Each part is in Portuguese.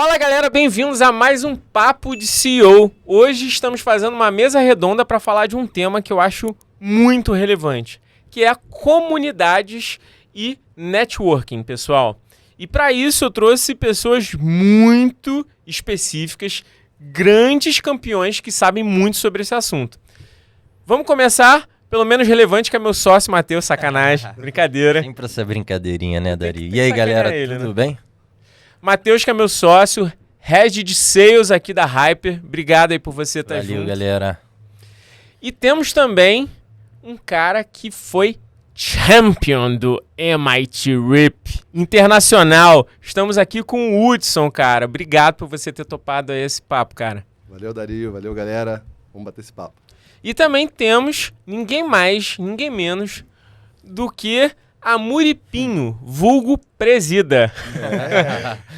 Fala galera, bem-vindos a mais um Papo de CEO. Hoje estamos fazendo uma mesa redonda para falar de um tema que eu acho muito relevante, que é comunidades e networking, pessoal. E para isso eu trouxe pessoas muito específicas, grandes campeões que sabem muito sobre esse assunto. Vamos começar pelo menos relevante, que é meu sócio, Matheus, sacanagem, brincadeira. Sempre essa brincadeirinha, né, Dari? E aí, galera, tudo bem? Matheus, que é meu sócio, head de sales aqui da Hyper. Obrigado aí por você estar junto. Valeu, galera. E temos também um cara que foi champion do MIT RIP internacional. Estamos aqui com o Hudson, cara. Obrigado por você ter topado aí esse papo, cara. Valeu, Dario. Valeu, galera. Vamos bater esse papo. E também temos ninguém mais, ninguém menos do que Amuri Pinho, vulgo Presida.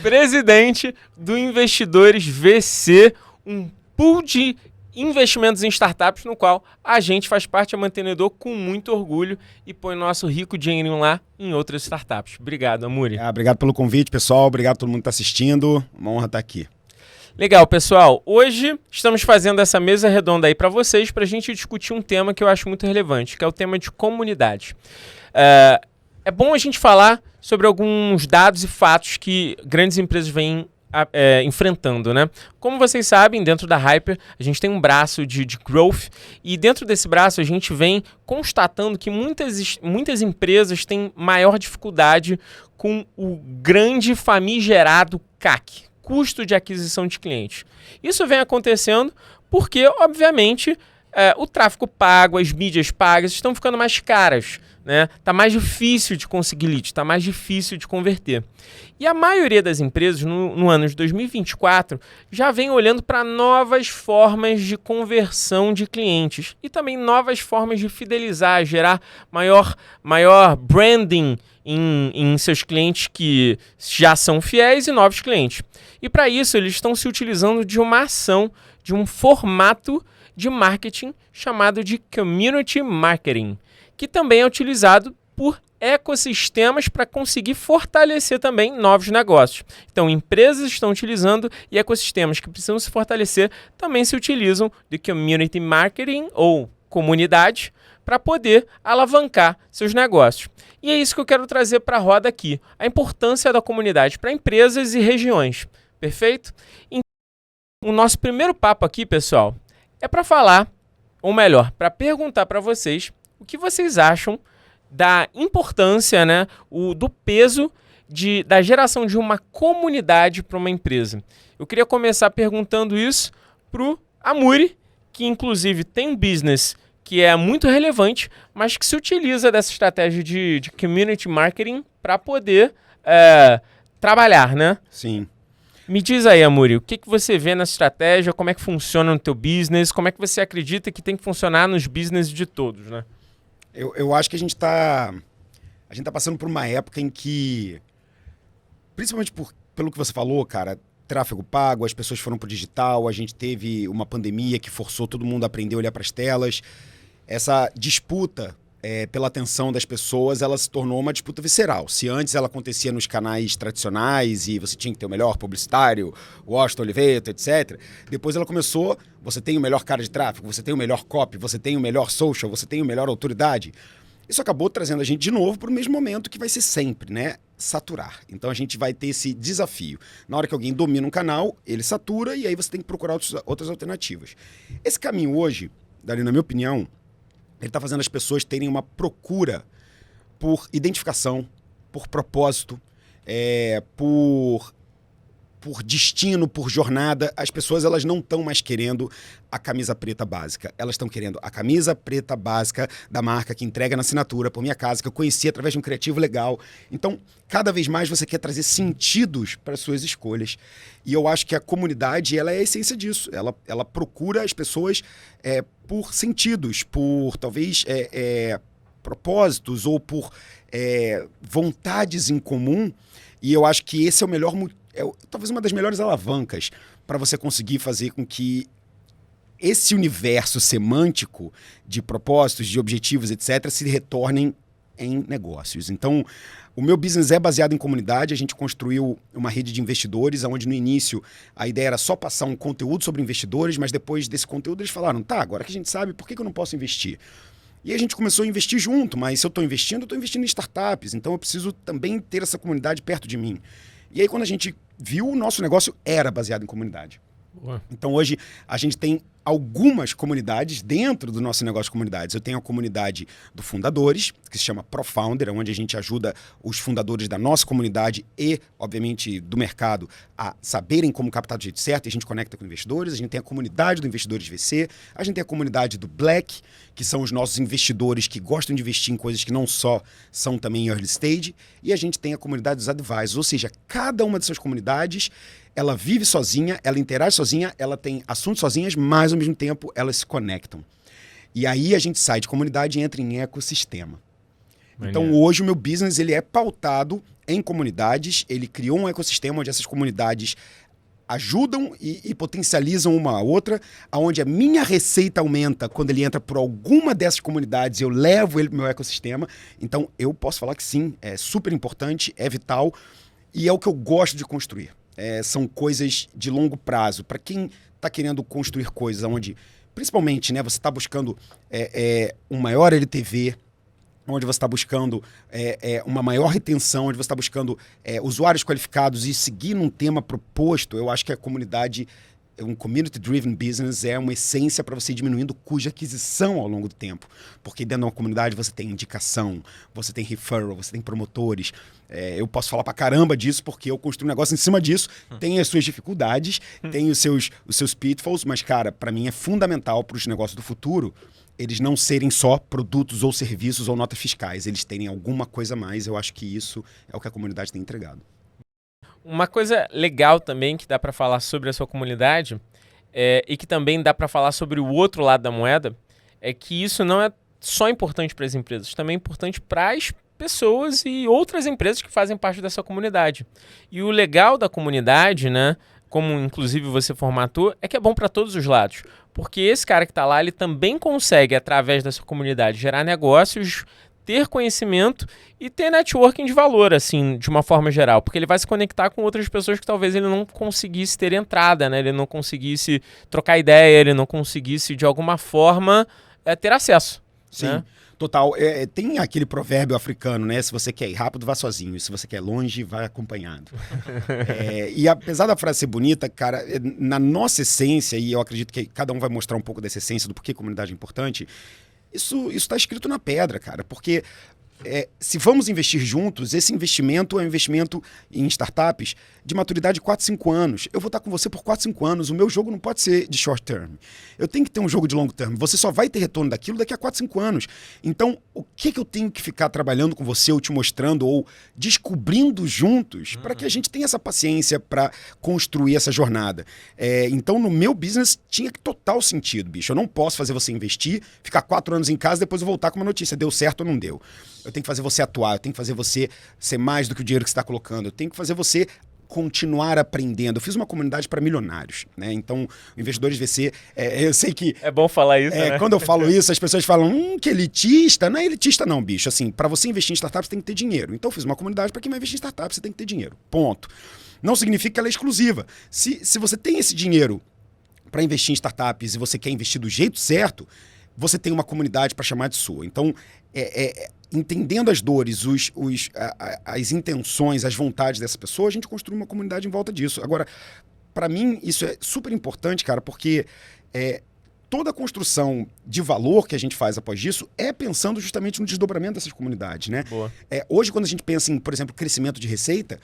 Presidente do Investidores VC, um pool de investimentos em startups no qual a gente faz parte, é mantenedor com muito orgulho e põe nosso rico dinheirinho lá em outras startups. Obrigado, Amuri. Obrigado pelo convite, pessoal. Obrigado a todo mundo que está assistindo. Uma honra estar aqui. Legal, pessoal. Hoje estamos fazendo essa mesa redonda aí para vocês, para a gente discutir um tema que eu acho muito relevante, que é o tema de comunidade. É bom a gente falar sobre alguns dados e fatos que grandes empresas vêm enfrentando, né? Como vocês sabem, dentro da Hyper, a gente tem um braço de growth e dentro desse braço a gente vem constatando que muitas empresas têm maior dificuldade com o grande famigerado CAC, custo de aquisição de clientes. Isso vem acontecendo porque, obviamente, o tráfego pago, as mídias pagas estão ficando mais caras, né? Tá mais difícil de conseguir lead, tá mais difícil de converter. E a maioria das empresas, no ano de 2024, já vem olhando para novas formas de conversão de clientes e também novas formas de fidelizar, gerar maior branding em seus clientes que já são fiéis e novos clientes. E para isso, eles estão se utilizando de uma ação, de um formato de marketing chamado de Community Marketing, que também é utilizado por ecossistemas para conseguir fortalecer também novos negócios. Então, empresas estão utilizando e ecossistemas que precisam se fortalecer também se utilizam de Community Marketing ou comunidade para poder alavancar seus negócios. E é isso que eu quero trazer para a roda aqui, a importância da comunidade para empresas e regiões. Perfeito? Então, o nosso primeiro papo aqui, pessoal, é para falar, ou melhor, para perguntar para vocês o que vocês acham da importância, né, do peso da geração de uma comunidade para uma empresa. Eu queria começar perguntando isso para o Amuri, que inclusive tem um business que é muito relevante, mas que se utiliza dessa estratégia de community marketing para poder trabalhar, né? Sim. Me diz aí, Amuri, o que você vê nessa estratégia, como é que funciona no teu business, como é que você acredita que tem que funcionar nos business de todos, né? Eu acho que a gente tá passando por uma época em que, principalmente pelo que você falou, cara, tráfego pago, as pessoas foram pro digital, a gente teve uma pandemia que forçou todo mundo a aprender a olhar para as telas. Essa disputa pela atenção das pessoas, ela se tornou uma disputa visceral. Se antes ela acontecia nos canais tradicionais e você tinha que ter o melhor publicitário, Washington Oliveto, etc., depois ela começou, você tem o melhor cara de tráfego, você tem o melhor copy, você tem o melhor social, você tem o melhor autoridade. Isso acabou trazendo a gente de novo para o mesmo momento que vai ser sempre, né? Saturar. Então a gente vai ter esse desafio. Na hora que alguém domina um canal, ele satura e aí você tem que procurar outras alternativas. Esse caminho hoje, Dari, na minha opinião, ele está fazendo as pessoas terem uma procura por identificação, por propósito, por destino, por jornada. As pessoas elas não estão mais querendo a camisa preta básica. Elas estão querendo a camisa preta básica da marca que entrega na assinatura por minha casa, que eu conheci através de um criativo legal. Então, cada vez mais você quer trazer sentidos para as suas escolhas. E eu acho que a comunidade ela é a essência disso. Ela procura as pessoas por sentidos, por talvez propósitos ou por vontades em comum. E eu acho que esse é o melhor talvez uma das melhores alavancas para você conseguir fazer com que esse universo semântico de propósitos, de objetivos, etc., se retornem em negócios. Então, o meu business é baseado em comunidade. A gente construiu uma rede de investidores, onde no início a ideia era só passar um conteúdo sobre investidores, mas depois desse conteúdo eles falaram, tá, agora que a gente sabe, por que eu não posso investir? E a gente começou a investir junto, mas se eu estou investindo, eu estou investindo em startups, então eu preciso também ter essa comunidade perto de mim. E aí quando a gente viu, o nosso negócio era baseado em comunidade. Boa. Então hoje a gente tem algumas comunidades dentro do nosso negócio de comunidades. Eu tenho a comunidade do Fundadores, que se chama ProFounder, onde a gente ajuda os fundadores da nossa comunidade e, obviamente, do mercado a saberem como captar do jeito certo, e a gente conecta com investidores. A gente tem a comunidade do Investidores VC, a gente tem a comunidade do Black, que são os nossos investidores que gostam de investir em coisas que não só são também early stage, e a gente tem a comunidade dos Advisors, ou seja, cada uma dessas comunidades ela vive sozinha, ela interage sozinha, ela tem assuntos sozinhas, mas ao mesmo tempo elas se conectam. E aí a gente sai de comunidade e entra em ecossistema. Então hoje o meu business ele é pautado em comunidades, ele criou um ecossistema onde essas comunidades ajudam e potencializam uma a outra, onde a minha receita aumenta quando ele entra por alguma dessas comunidades, eu levo ele para o meu ecossistema. Então eu posso falar que sim, é super importante, é vital e é o que eu gosto de construir. São coisas de longo prazo. Para quem está querendo construir coisas onde, principalmente, né, você está buscando um maior LTV, onde você está buscando uma maior retenção, onde você está buscando usuários qualificados e seguir num tema proposto, eu acho que a comunidade, um community-driven business é uma essência para você ir diminuindo o custo de aquisição ao longo do tempo. Porque dentro de uma comunidade você tem indicação, você tem referral, você tem promotores. Eu posso falar pra caramba disso porque eu construo um negócio em cima disso. Tem as suas dificuldades, tem os seus pitfalls, mas, cara, para mim é fundamental para os negócios do futuro eles não serem só produtos ou serviços ou notas fiscais. Eles terem alguma coisa a mais. Eu acho que isso é o que a comunidade tem entregado. Uma coisa legal também que dá para falar sobre a sua comunidade e que também dá para falar sobre o outro lado da moeda é que isso não é só importante para as empresas, também é importante para as pessoas e outras empresas que fazem parte dessa comunidade. E o legal da comunidade, né, como inclusive você formatou, é que é bom para todos os lados. Porque esse cara que está lá, ele também consegue, através dessa comunidade, gerar negócios, ter conhecimento e ter networking de valor, assim, de uma forma geral. Porque ele vai se conectar com outras pessoas que talvez ele não conseguisse ter entrada, né? Ele não conseguisse trocar ideia, ele não conseguisse, de alguma forma, ter acesso. Sim, né? Total. Tem aquele provérbio africano, né? Se você quer ir rápido, vá sozinho. E se você quer ir longe, vai acompanhado. E apesar da frase ser bonita, cara, na nossa essência, e eu acredito que cada um vai mostrar um pouco dessa essência do porquê comunidade é importante, isso está escrito na pedra, cara. Porque se vamos investir juntos, esse investimento é um investimento em startups de maturidade de 4, 5 anos. Eu vou estar com você por 4, 5 anos. O meu jogo não pode ser de short term. Eu tenho que ter um jogo de long term. Você só vai ter retorno daquilo daqui a 4, 5 anos. Então, o que eu tenho que ficar trabalhando com você, ou te mostrando, ou descobrindo juntos, para que a gente tenha essa paciência para construir essa jornada? Então, no meu business, tinha total sentido, bicho. Eu não posso fazer você investir, ficar 4 anos em casa, depois eu voltar com uma notícia. Deu certo ou não deu? Eu tenho que fazer você atuar, eu tenho que fazer você ser mais do que o dinheiro que você está colocando, eu tenho que fazer você continuar aprendendo. Eu fiz uma comunidade para milionários, né? Então, Investidores VC, eu sei que... É bom falar isso, né? Quando eu falo isso, as pessoas falam, que elitista. Não é elitista não, bicho. Assim, para você investir em startups, você tem que ter dinheiro. Então, eu fiz uma comunidade para quem vai investir em startups, você tem que ter dinheiro. Ponto. Não significa que ela é exclusiva. Se você tem esse dinheiro para investir em startups e você quer investir do jeito certo, você tem uma comunidade para chamar de sua. Então, entendendo as dores, as intenções, as vontades dessa pessoa, a gente construi uma comunidade em volta disso. Agora, para mim, isso é super importante, cara, porque toda a construção de valor que a gente faz após isso é pensando justamente no desdobramento dessas comunidades, né? Boa. Hoje, quando a gente pensa em, por exemplo, crescimento de receita,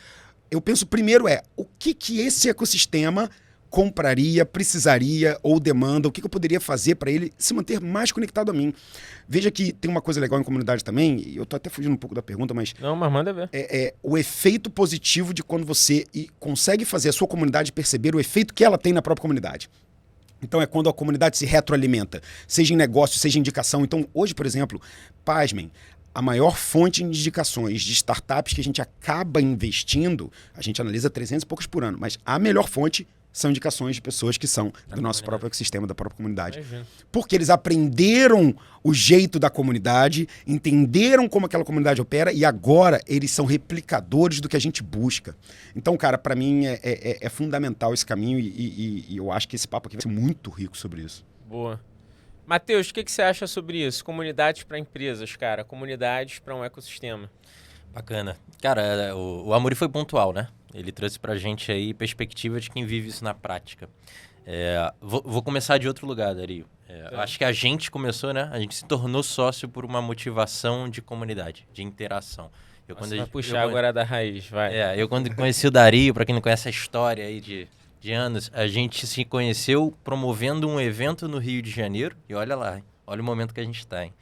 eu penso primeiro o que esse ecossistema compraria, precisaria ou demanda, o que eu poderia fazer para ele se manter mais conectado a mim. Veja que tem uma coisa legal em comunidade também, e eu tô até fugindo um pouco da pergunta, mas... Não, mas manda ver. O efeito positivo de quando você consegue fazer a sua comunidade perceber o efeito que ela tem na própria comunidade. Então é quando a comunidade se retroalimenta, seja em negócio, seja em indicação. Então hoje, por exemplo, pasmem, a maior fonte de indicações de startups que a gente acaba investindo, a gente analisa 300 e poucos por ano, mas a melhor fonte são indicações de pessoas que são do nosso próprio ecossistema, da própria comunidade. Imagina. Porque eles aprenderam o jeito da comunidade, entenderam como aquela comunidade opera e agora eles são replicadores do que a gente busca. Então, cara, para mim é fundamental esse caminho e eu acho que esse papo aqui vai ser muito rico sobre isso. Boa. Matheus, o que você acha sobre isso? Comunidades para empresas, cara. Comunidades para um ecossistema. Bacana. Cara, o Amuri foi pontual, né? Ele trouxe pra gente aí perspectiva de quem vive isso na prática. Vou começar de outro lugar, Dario. Acho que a gente começou, né? A gente se tornou sócio por uma motivação de comunidade, de interação. Vai puxar agora da raiz, vai. Eu quando conheci o Dario, pra quem não conhece a história aí de anos, a gente se conheceu promovendo um evento no Rio de Janeiro. E olha lá, hein? Olha o momento que a gente tá, hein?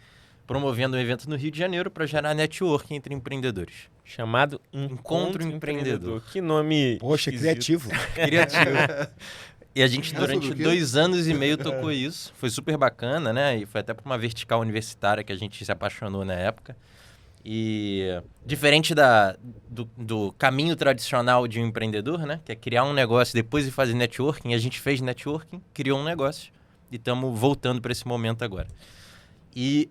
Promovendo um evento no Rio de Janeiro para gerar networking entre empreendedores. Chamado Encontro Empreendedor. Que nome... Poxa, criativo. Criativo. E a gente, durante 2 anos e meio, tocou isso. Foi super bacana, né? E foi até para uma vertical universitária que a gente se apaixonou na época. E diferente do caminho tradicional de um empreendedor, né? Que é criar um negócio depois de fazer networking, a gente fez networking, criou um negócio. E estamos voltando para esse momento agora. E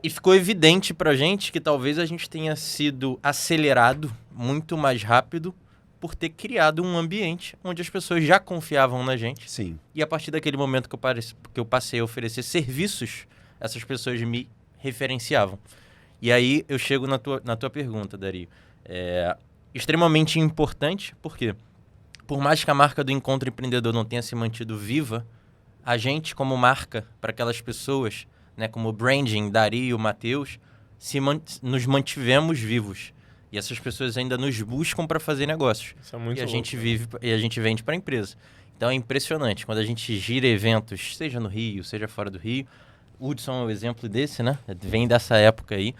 ficou evidente pra gente que talvez a gente tenha sido acelerado muito mais rápido por ter criado um ambiente onde as pessoas já confiavam na gente. Sim. E a partir daquele momento que eu passei a oferecer serviços, essas pessoas me referenciavam. E aí eu chego na tua pergunta, Dario. Extremamente importante, porque por mais que a marca do Encontro Empreendedor não tenha se mantido viva, a gente como marca para aquelas pessoas, né, como branding, Dario, Matheus, nos mantivemos vivos. E essas pessoas ainda nos buscam para fazer negócios. Isso é muito a louco, gente vive e a gente vende para a empresa. Então é impressionante. Quando a gente gira eventos, seja no Rio, seja fora do Rio, o Hudson é um exemplo desse, né? Vem dessa época aí.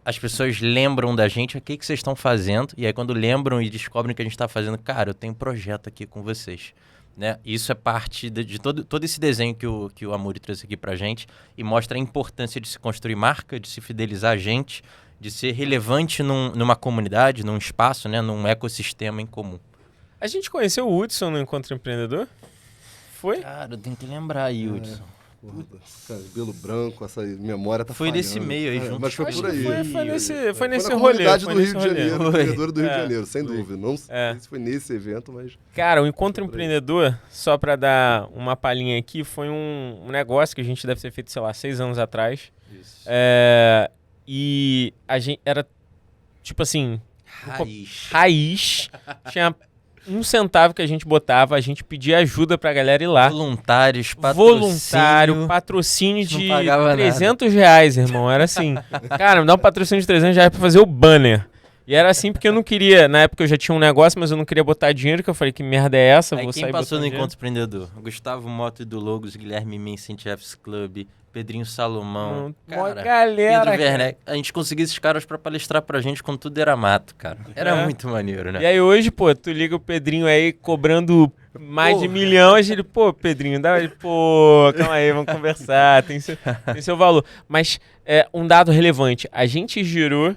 As pessoas lembram da gente, o que vocês estão fazendo. E aí quando lembram e descobrem o que a gente está fazendo, cara, eu tenho um projeto aqui com vocês. Né? Isso é parte de todo esse desenho que o Amuri trouxe aqui pra gente e mostra a importância de se construir marca, de se fidelizar a gente, de ser relevante numa comunidade, num espaço, né? Num ecossistema em comum. A gente conheceu o Hudson no Encontro Empreendedor? Foi? Cara, eu tenho que lembrar aí, Hudson. Cabelo branco, essa memória tá Foi falhando. nesse meio aí, junto. Mas foi por aí. Foi nesse na rolê. comunidade Foi do nesse Rio de rolê. Janeiro, empreendedor do Rio de Janeiro, sem Foi. dúvida. Não sei se foi nesse evento, mas... Cara, o Encontro Empreendedor, só pra dar uma palhinha aqui, foi um negócio que a gente deve ter feito, sei lá, 6 anos atrás. Isso. E a gente era, tipo assim... Raiz. Tinha 1 centavo que a gente botava, a gente pedia ajuda pra galera ir lá. Voluntários, patrocínio. Patrocínio de Não pagava R$300, irmão. Era assim. Cara, me dá um patrocínio de R$300 pra fazer o banner. E era assim porque eu não queria, na época eu já tinha um negócio, mas eu não queria botar dinheiro, que eu falei, que merda é essa? Aí vou quem sair passou no botando Encontro Empreendedor? Gustavo Mota do Logos, Guilherme Mensen Chefs Club, Pedrinho Salomão, Uma cara, galera, Pedro Werneck. A gente conseguiu esses caras pra palestrar pra gente quando tudo era mato, cara. Era muito maneiro, né? E aí hoje, pô, tu liga o Pedrinho aí cobrando mais de R$1 milhão, a gente, pô, Pedrinho, dá ele, pô, calma aí, vamos conversar, tem seu valor. Mas um dado relevante, a gente girou,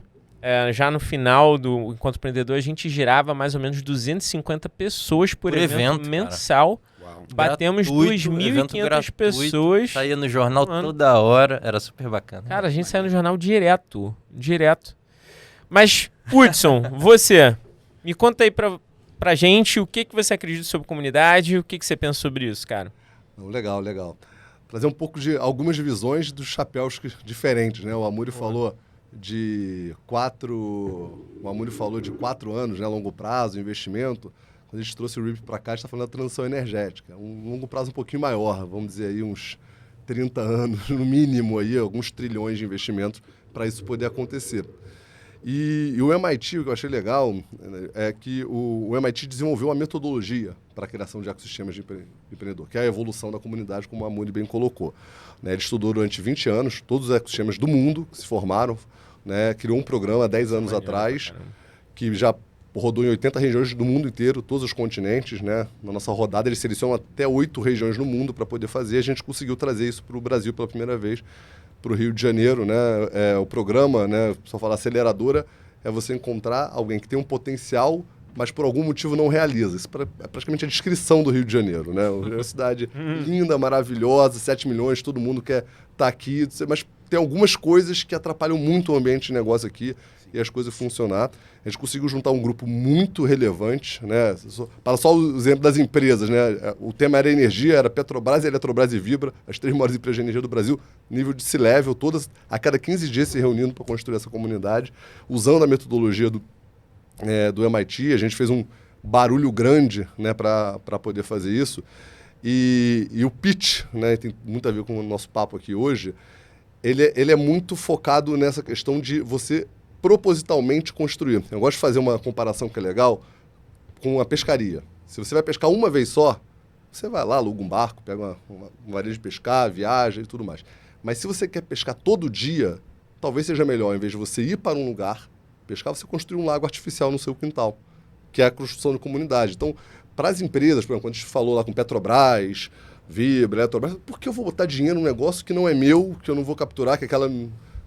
já no final do Encontro Empreendedor, a gente girava mais ou menos 250 pessoas por evento mensal. Batemos 2.500 pessoas. Saía no jornal toda hora, era super bacana. Cara, a gente saía no jornal direto. Mas, Hudson, você, me conta aí pra gente o que você acredita sobre comunidade, o que você pensa sobre isso, cara? Legal. Trazer um pouco de algumas visões dos chapéus diferentes, né? O Amuri falou de 4 anos, né? Longo prazo, investimento. Quando a gente trouxe o RIP para cá, a gente está falando da transição energética. Um longo prazo um pouquinho maior, vamos dizer aí uns 30 anos, no mínimo, aí, alguns trilhões de investimentos para isso poder acontecer. E o MIT, o que eu achei legal, é que o MIT desenvolveu uma metodologia para a criação de ecossistemas de empreendedor, que é a evolução da comunidade, como a Amuri bem colocou. Ele estudou durante 20 anos todos os ecossistemas do mundo que se formaram, né, criou um programa há 10 anos atrás, que já rodou em 80 regiões do mundo inteiro, todos os continentes, né? Na nossa rodada, eles selecionam até 8 regiões no mundo para poder fazer. A gente conseguiu trazer isso para o Brasil pela primeira vez, para o Rio de Janeiro, né? O programa, né? Só falar aceleradora, é você encontrar alguém que tem um potencial mas por algum motivo não realiza. Isso é praticamente a descrição do Rio de Janeiro, né? É uma cidade linda, maravilhosa, 7 milhões, todo mundo quer estar aqui, mas tem algumas coisas que atrapalham muito o ambiente de negócio aqui e as coisas funcionar. A gente conseguiu juntar um grupo muito relevante, né? Para só o exemplo das empresas, né? O tema era energia, era Petrobras, Eletrobras e Vibra, as 3 maiores empresas de energia do Brasil, nível de C-Level, todas a cada 15 dias se reunindo para construir essa comunidade, usando a metodologia do MIT. A gente fez um barulho grande, né, para poder fazer isso. E o pitch, né, tem muito a ver com o nosso papo aqui hoje, ele é muito focado nessa questão de você propositalmente construir. Eu gosto de fazer uma comparação que é legal com a pescaria. Se você vai pescar uma vez só, você vai lá, aluga um barco, pega uma varilha de pescar, viaja e tudo mais. Mas se você quer pescar todo dia, talvez seja melhor, em vez de você ir para um lugar pescar, você construir um lago artificial no seu quintal, que é a construção de comunidade. Então, para as empresas, por exemplo, quando a gente falou lá com Petrobras, Vibra, Eletrobras, por que eu vou botar dinheiro num negócio que não é meu, que eu não vou capturar, que é aquela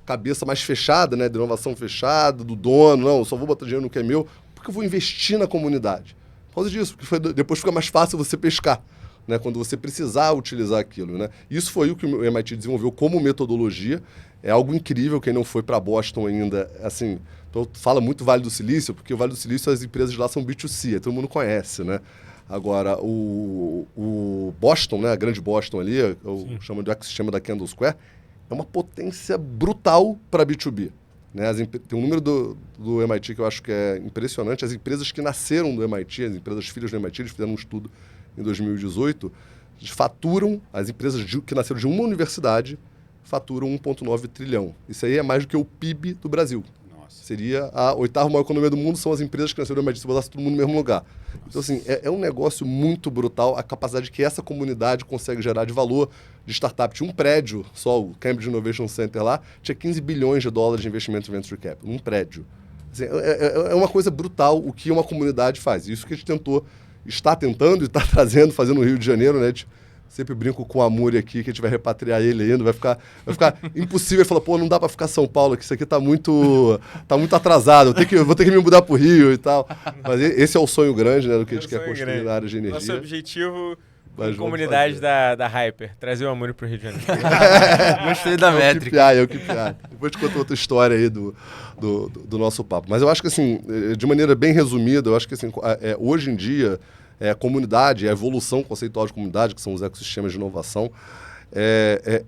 cabeça mais fechada, né, de inovação fechada, do dono, não, eu só vou botar dinheiro no que é meu, porque eu vou investir na comunidade. Por causa disso, porque depois fica mais fácil você pescar, né, quando você precisar utilizar aquilo, né. Isso foi o que o MIT desenvolveu como metodologia, é algo incrível. Quem não foi para Boston ainda, assim, então fala muito Vale do Silício, porque o Vale do Silício, as empresas lá são B2C, todo mundo conhece, né. Agora, o Boston, né, a grande Boston ali, chama do ecossistema da Kendall Square, é uma potência brutal para B2B. Né? Tem um número do MIT que eu acho que é impressionante. As empresas que nasceram do MIT, as empresas filhas do MIT, eles fizeram um estudo em 2018, faturam, as empresas que nasceram de uma universidade, faturam 1,9 trilhão. Isso aí é mais do que o PIB do Brasil. Seria a 8ª maior economia do mundo, são as empresas que nasceram do MIT, se botasse todo mundo no mesmo lugar. Então, assim, é um negócio muito brutal a capacidade que essa comunidade consegue gerar de valor de startup. Tinha um prédio, só o Cambridge Innovation Center lá, tinha 15 bilhões de dólares de investimento em venture capital, num prédio. Assim, é uma coisa brutal o que uma comunidade faz. Isso que a gente está tentando e está trazendo, fazendo no Rio de Janeiro, né? Sempre brinco com o Amuri aqui, que a gente vai repatriar ele ainda, vai ficar impossível. Ele fala, pô, não dá para ficar São Paulo, que isso aqui tá muito atrasado, vou ter que me mudar pro Rio e tal. Mas esse é o sonho grande, né, do que a gente quer construir na área de energia. Nosso objetivo com comunidade da Hyper, trazer o Amuri pro Rio de Janeiro. Gostei da métrica. É o KPI. Depois te conto outra história aí do nosso papo. Mas eu acho que, assim, de maneira bem resumida, eu acho que, assim, hoje em dia, a comunidade, a evolução conceitual de comunidade, que são os ecossistemas de inovação, é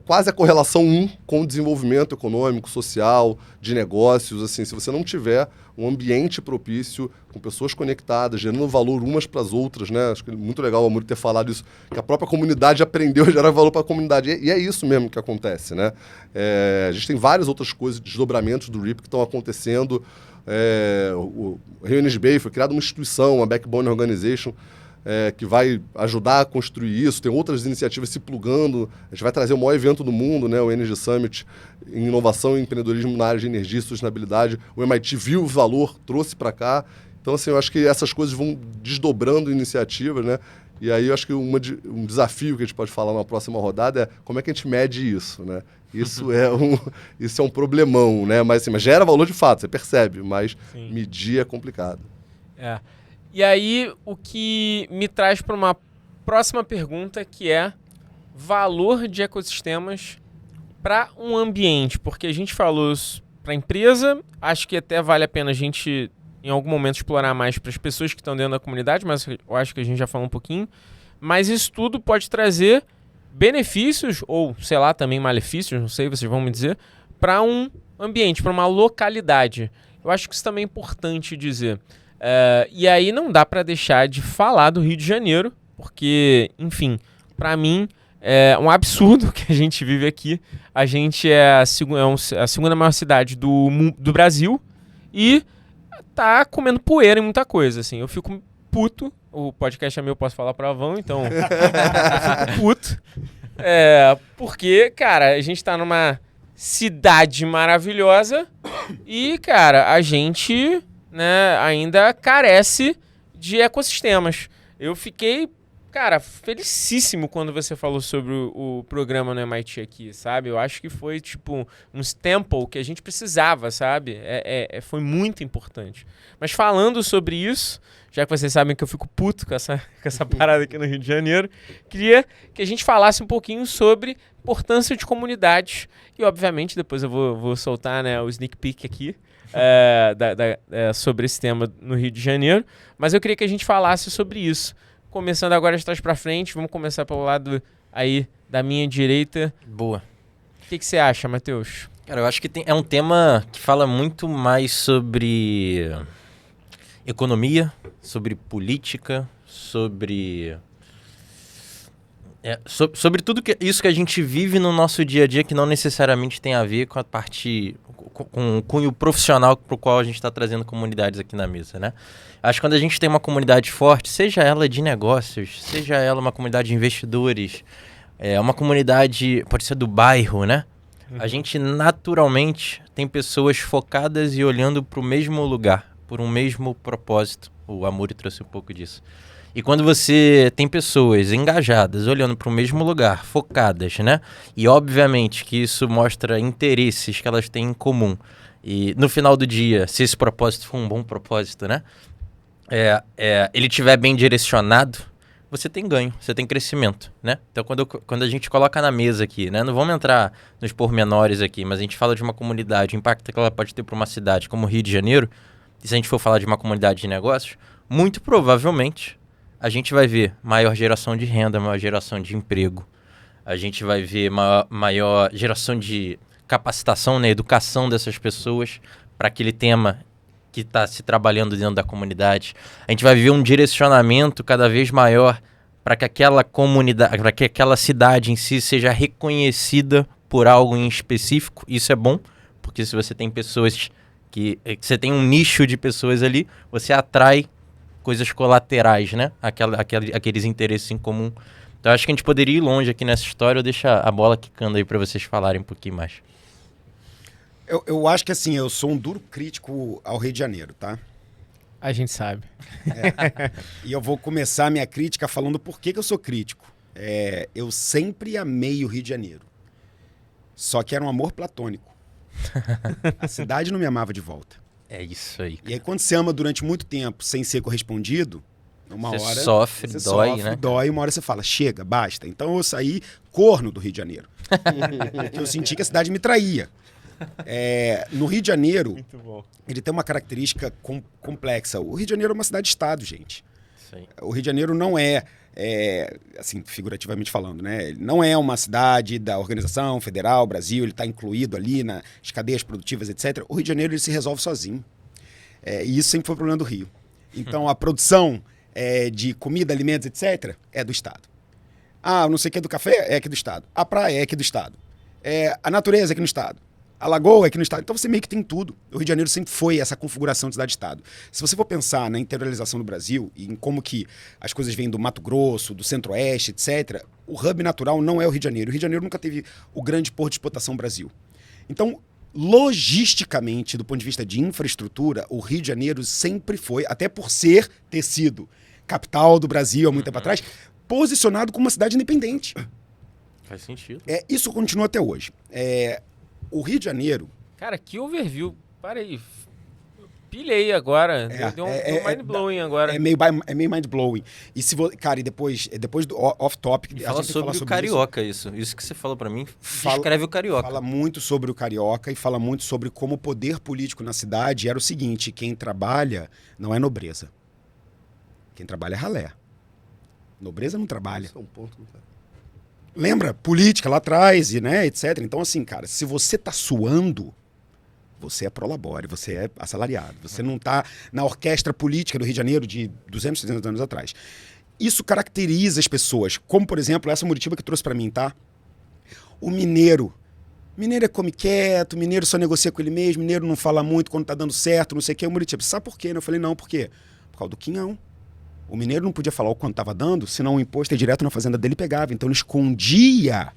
quase a correlação com o desenvolvimento econômico, social, de negócios. Assim, se você não tiver um ambiente propício, com pessoas conectadas, gerando valor umas para as outras, né? Acho que é muito legal o Amuri ter falado isso, que a própria comunidade aprendeu a gerar valor para a comunidade. E é isso mesmo que acontece, né? A gente tem várias outras coisas, desdobramentos do RIP que estão acontecendo. O Rio NSBay foi criada uma instituição, uma Backbone Organization, que vai ajudar a construir isso. Tem outras iniciativas se plugando. A gente vai trazer o maior evento do mundo, né, o Energy Summit, em inovação e empreendedorismo na área de energia e sustentabilidade. O MIT viu o valor, trouxe para cá. Então, assim, eu acho que essas coisas vão desdobrando iniciativas, né? E aí eu acho que um desafio que a gente pode falar na próxima rodada é como é que a gente mede isso, né? Isso é um problemão, né? Mas gera valor de fato, você percebe, mas sim, medir é complicado. E aí, o que me traz para uma próxima pergunta, que é valor de ecossistemas para um ambiente. Porque a gente falou para a empresa, acho que até vale a pena a gente, em algum momento, explorar mais para as pessoas que estão dentro da comunidade, mas eu acho que a gente já falou um pouquinho. Mas isso tudo pode trazer benefícios, ou, sei lá, também malefícios, não sei, vocês vão me dizer, para um ambiente, para uma localidade. Eu acho que isso também é importante dizer. E aí não dá para deixar de falar do Rio de Janeiro, porque, enfim, para mim é um absurdo que a gente vive aqui. A gente é a segunda maior cidade do Brasil e tá comendo poeira em muita coisa, assim. Eu fico puto. O podcast é meu, posso falar palavrão, então eu fico puto. Porque, cara, a gente tá numa cidade maravilhosa e, cara, a gente, né, ainda carece de ecossistemas. Eu fiquei, cara, felicíssimo quando você falou sobre o programa no MIT aqui, sabe? Eu acho que foi, tipo, um sample que a gente precisava, sabe? Foi muito importante. Mas falando sobre isso, já que vocês sabem que eu fico puto com essa parada aqui no Rio de Janeiro, queria que a gente falasse um pouquinho sobre importância de comunidades. E, obviamente, depois eu vou soltar, né, o sneak peek aqui sobre esse tema no Rio de Janeiro. Mas eu queria que a gente falasse sobre isso. Começando agora de trás pra frente, vamos começar pelo lado aí da minha direita. Boa. O que você acha, Matheus? Cara, eu acho que é um tema que fala muito mais sobre economia, sobre política, sobre tudo isso que a gente vive no nosso dia a dia, que não necessariamente tem a ver com a parte, com o cunho profissional para o qual a gente está trazendo comunidades aqui na mesa, né? Acho que quando a gente tem uma comunidade forte, seja ela de negócios, seja ela uma comunidade de investidores, uma comunidade, pode ser do bairro, né? A gente naturalmente tem pessoas focadas e olhando para o mesmo lugar, por um mesmo propósito. O Amuri trouxe um pouco disso. E quando você tem pessoas engajadas, olhando para o mesmo lugar, focadas, né? E obviamente que isso mostra interesses que elas têm em comum. E no final do dia, se esse propósito for um bom propósito, né? Ele estiver bem direcionado, você tem ganho, você tem crescimento, né? Então, quando a gente coloca na mesa aqui, né? Não vamos entrar nos pormenores aqui, mas a gente fala de uma comunidade, o impacto que ela pode ter para uma cidade como o Rio de Janeiro, e se a gente for falar de uma comunidade de negócios, muito provavelmente a gente vai ver maior geração de renda, maior geração de emprego, a gente vai ver maior geração de capacitação, né? Educação dessas pessoas para aquele tema que está se trabalhando dentro da comunidade. A gente vai ver um direcionamento cada vez maior para que aquela comunidade, para que aquela cidade em si seja reconhecida por algo em específico. Isso é bom, porque se você tem pessoas que você tem um nicho de pessoas ali, você atrai coisas colaterais, né? Aqueles interesses em comum. Então, acho que a gente poderia ir longe aqui nessa história. Eu deixo a bola quicando aí para vocês falarem um pouquinho mais. Eu acho que assim, eu sou um duro crítico ao Rio de Janeiro, tá? A gente sabe. E eu vou começar a minha crítica falando por que eu sou crítico. Eu sempre amei o Rio de Janeiro. Só que era um amor platônico. A cidade não me amava de volta. É isso aí. E aí quando você ama durante muito tempo sem ser correspondido, uma hora... Você sofre, né? Dói, uma hora você fala, chega, basta. Então eu saí corno do Rio de Janeiro. Porque eu senti que a cidade me traía. No Rio de Janeiro, ele tem uma característica complexa. O Rio de Janeiro é uma cidade-estado, gente. Sim. O Rio de Janeiro não assim, figurativamente falando, né? Ele não é uma cidade da Organização Federal, Brasil, ele está incluído ali nas cadeias produtivas, etc. O Rio de Janeiro ele se resolve sozinho. E isso sempre foi o problema do Rio. Então, a produção de comida, alimentos, etc., é do Estado. Não sei o que é do café, é aqui do Estado. A praia é aqui do Estado. A natureza é aqui no Estado. A lagoa é aqui no Estado. Então você meio que tem tudo. O Rio de Janeiro sempre foi essa configuração de cidade-estado. Se você for pensar na interiorização do Brasil e em como que as coisas vêm do Mato Grosso, do Centro-Oeste, etc., o hub natural não é o Rio de Janeiro. O Rio de Janeiro nunca teve o grande porto de exportação Brasil. Então, logisticamente, do ponto de vista de infraestrutura, o Rio de Janeiro sempre foi, até por ter sido capital do Brasil há muito tempo atrás, posicionado como uma cidade independente. Faz sentido. Isso continua até hoje. O Rio de Janeiro... Cara, que overview. Para aí. Pilhei agora. Deu um mind-blowing agora. É meio mind-blowing. E se cara, e depois do off-topic... E fala sobre o carioca isso. Isso que você falou pra mim, descreve o carioca. Fala muito sobre o carioca e fala muito sobre como o poder político na cidade era o seguinte: quem trabalha não é nobreza. Quem trabalha é ralé. Nobreza não trabalha. Isso é um ponto, cara. Lembra? Política lá atrás, né, etc. Então, assim, cara, se você tá suando, você é prolabore, você é assalariado. Você não tá na orquestra política do Rio de Janeiro de 200, 300 anos atrás. Isso caracteriza as pessoas, como, por exemplo, essa Muritiba que trouxe pra mim, tá? O mineiro. Mineiro come quieto, mineiro só negocia com ele mesmo, mineiro não fala muito quando tá dando certo, não sei o que. O Muritiba, sabe por quê? Eu falei, não, por quê? Por causa do quinhão. O mineiro não podia falar o quanto estava dando, senão o imposto ia direto na fazenda dele e pegava. Então ele escondia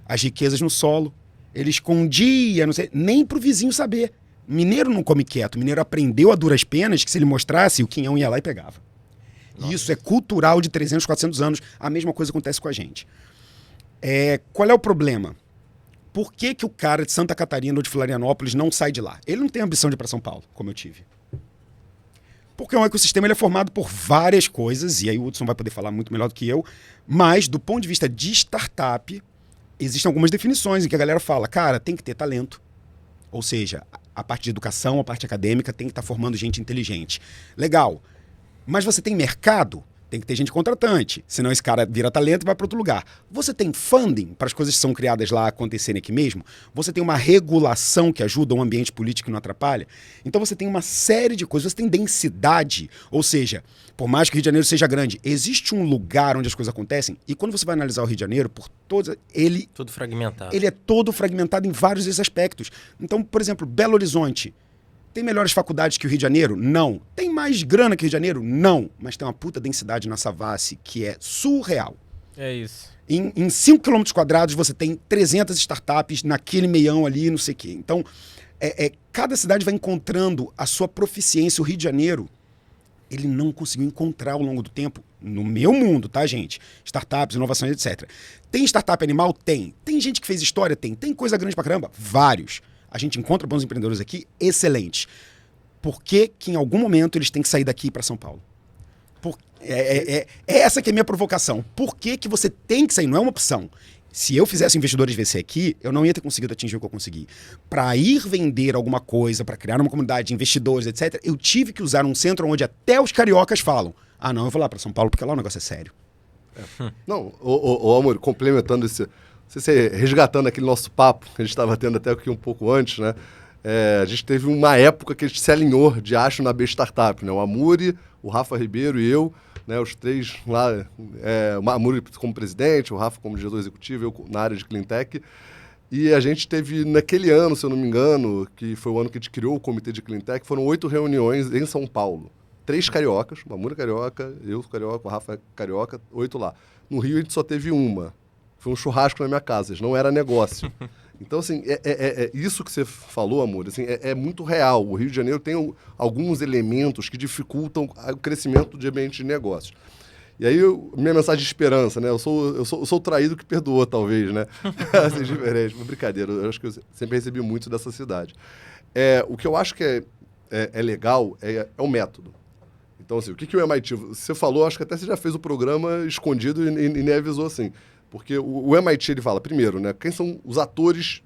as riquezas no solo. Ele escondia, não sei, nem pro vizinho saber. Mineiro não come quieto. Mineiro aprendeu a duras penas que se ele mostrasse, o quinhão ia lá e pegava. Isso é cultural de 300, 400 anos. A mesma coisa acontece com a gente. Qual é o problema? Por que o cara de Santa Catarina ou de Florianópolis não sai de lá? Ele não tem ambição de ir para São Paulo, como eu tive. Porque um ecossistema ele é formado por várias coisas, e aí o Hudson vai poder falar muito melhor do que eu, mas do ponto de vista de startup, existem algumas definições em que a galera fala, cara, tem que ter talento. Ou seja, a parte de educação, a parte acadêmica tem que estar formando gente inteligente. Legal. Mas você tem mercado? Tem que ter gente contratante. Senão esse cara vira talento e vai para outro lugar. Você tem funding para as coisas que são criadas lá acontecerem aqui mesmo? Você tem uma regulação que ajuda um ambiente político que não atrapalha? Então você tem uma série de coisas. Você tem densidade. Ou seja, por mais que o Rio de Janeiro seja grande, existe um lugar onde as coisas acontecem. E quando você vai analisar o Rio de Janeiro, por todos, Tudo fragmentado. Ele é todo fragmentado em vários desses aspectos. Então, por exemplo, Belo Horizonte. Tem melhores faculdades que o Rio de Janeiro? Não. Tem mais grana que o Rio de Janeiro? Não. Mas tem uma puta densidade na Savassi que é surreal. É isso. Em 5 km² você tem 300 startups naquele meião ali, não sei o quê. Então, cada cidade vai encontrando a sua proficiência. O Rio de Janeiro, ele não conseguiu encontrar ao longo do tempo, no meu mundo, tá, gente? Startups, inovações, etc. Tem startup animal? Tem. Tem gente que fez história? Tem. Tem coisa grande pra caramba? Vários. A gente encontra bons empreendedores aqui, excelentes. Por que em algum momento eles têm que sair daqui para São Paulo? Essa que é a minha provocação. Por que você tem que sair? Não é uma opção. Se eu fizesse investidores VC aqui, eu não ia ter conseguido atingir o que eu consegui. Para ir vender alguma coisa, para criar uma comunidade de investidores, etc., eu tive que usar um centro onde até os cariocas falam, não, eu vou lá para São Paulo porque lá o negócio é sério. Não, Amor, complementando esse... resgatando aquele nosso papo que a gente estava tendo até aqui um pouco antes, né? A gente teve uma época que a gente se alinhou de acho na B Startup, né? O Amuri, o Rafa Ribeiro e eu, né? Os três lá, o Amuri como presidente, o Rafa como diretor executivo, eu na área de Cleantech. E a gente teve, naquele ano, se eu não me engano, que foi o ano que a gente criou o comitê de Cleantech, foram 8 reuniões em São Paulo. 3 cariocas, o Amuri carioca, eu carioca, o Rafa carioca, 8 lá. No Rio a gente só teve uma. Foi um churrasco na minha casa, não era negócio. Então, assim, isso que você falou, Amor, assim, é muito real. O Rio de Janeiro tem alguns elementos que dificultam o crescimento de ambiente de negócios. E aí, minha mensagem de esperança, né? Eu sou o traído que perdoa, talvez, né? Assim, diferente, uma brincadeira. Eu acho que eu sempre recebi muito dessa cidade. O que eu acho que é legal é o método. Então, assim, o que o MIT... Você falou, acho que até você já fez o programa escondido e nem avisou assim. Porque o MIT, ele fala, primeiro, né, quem são os atores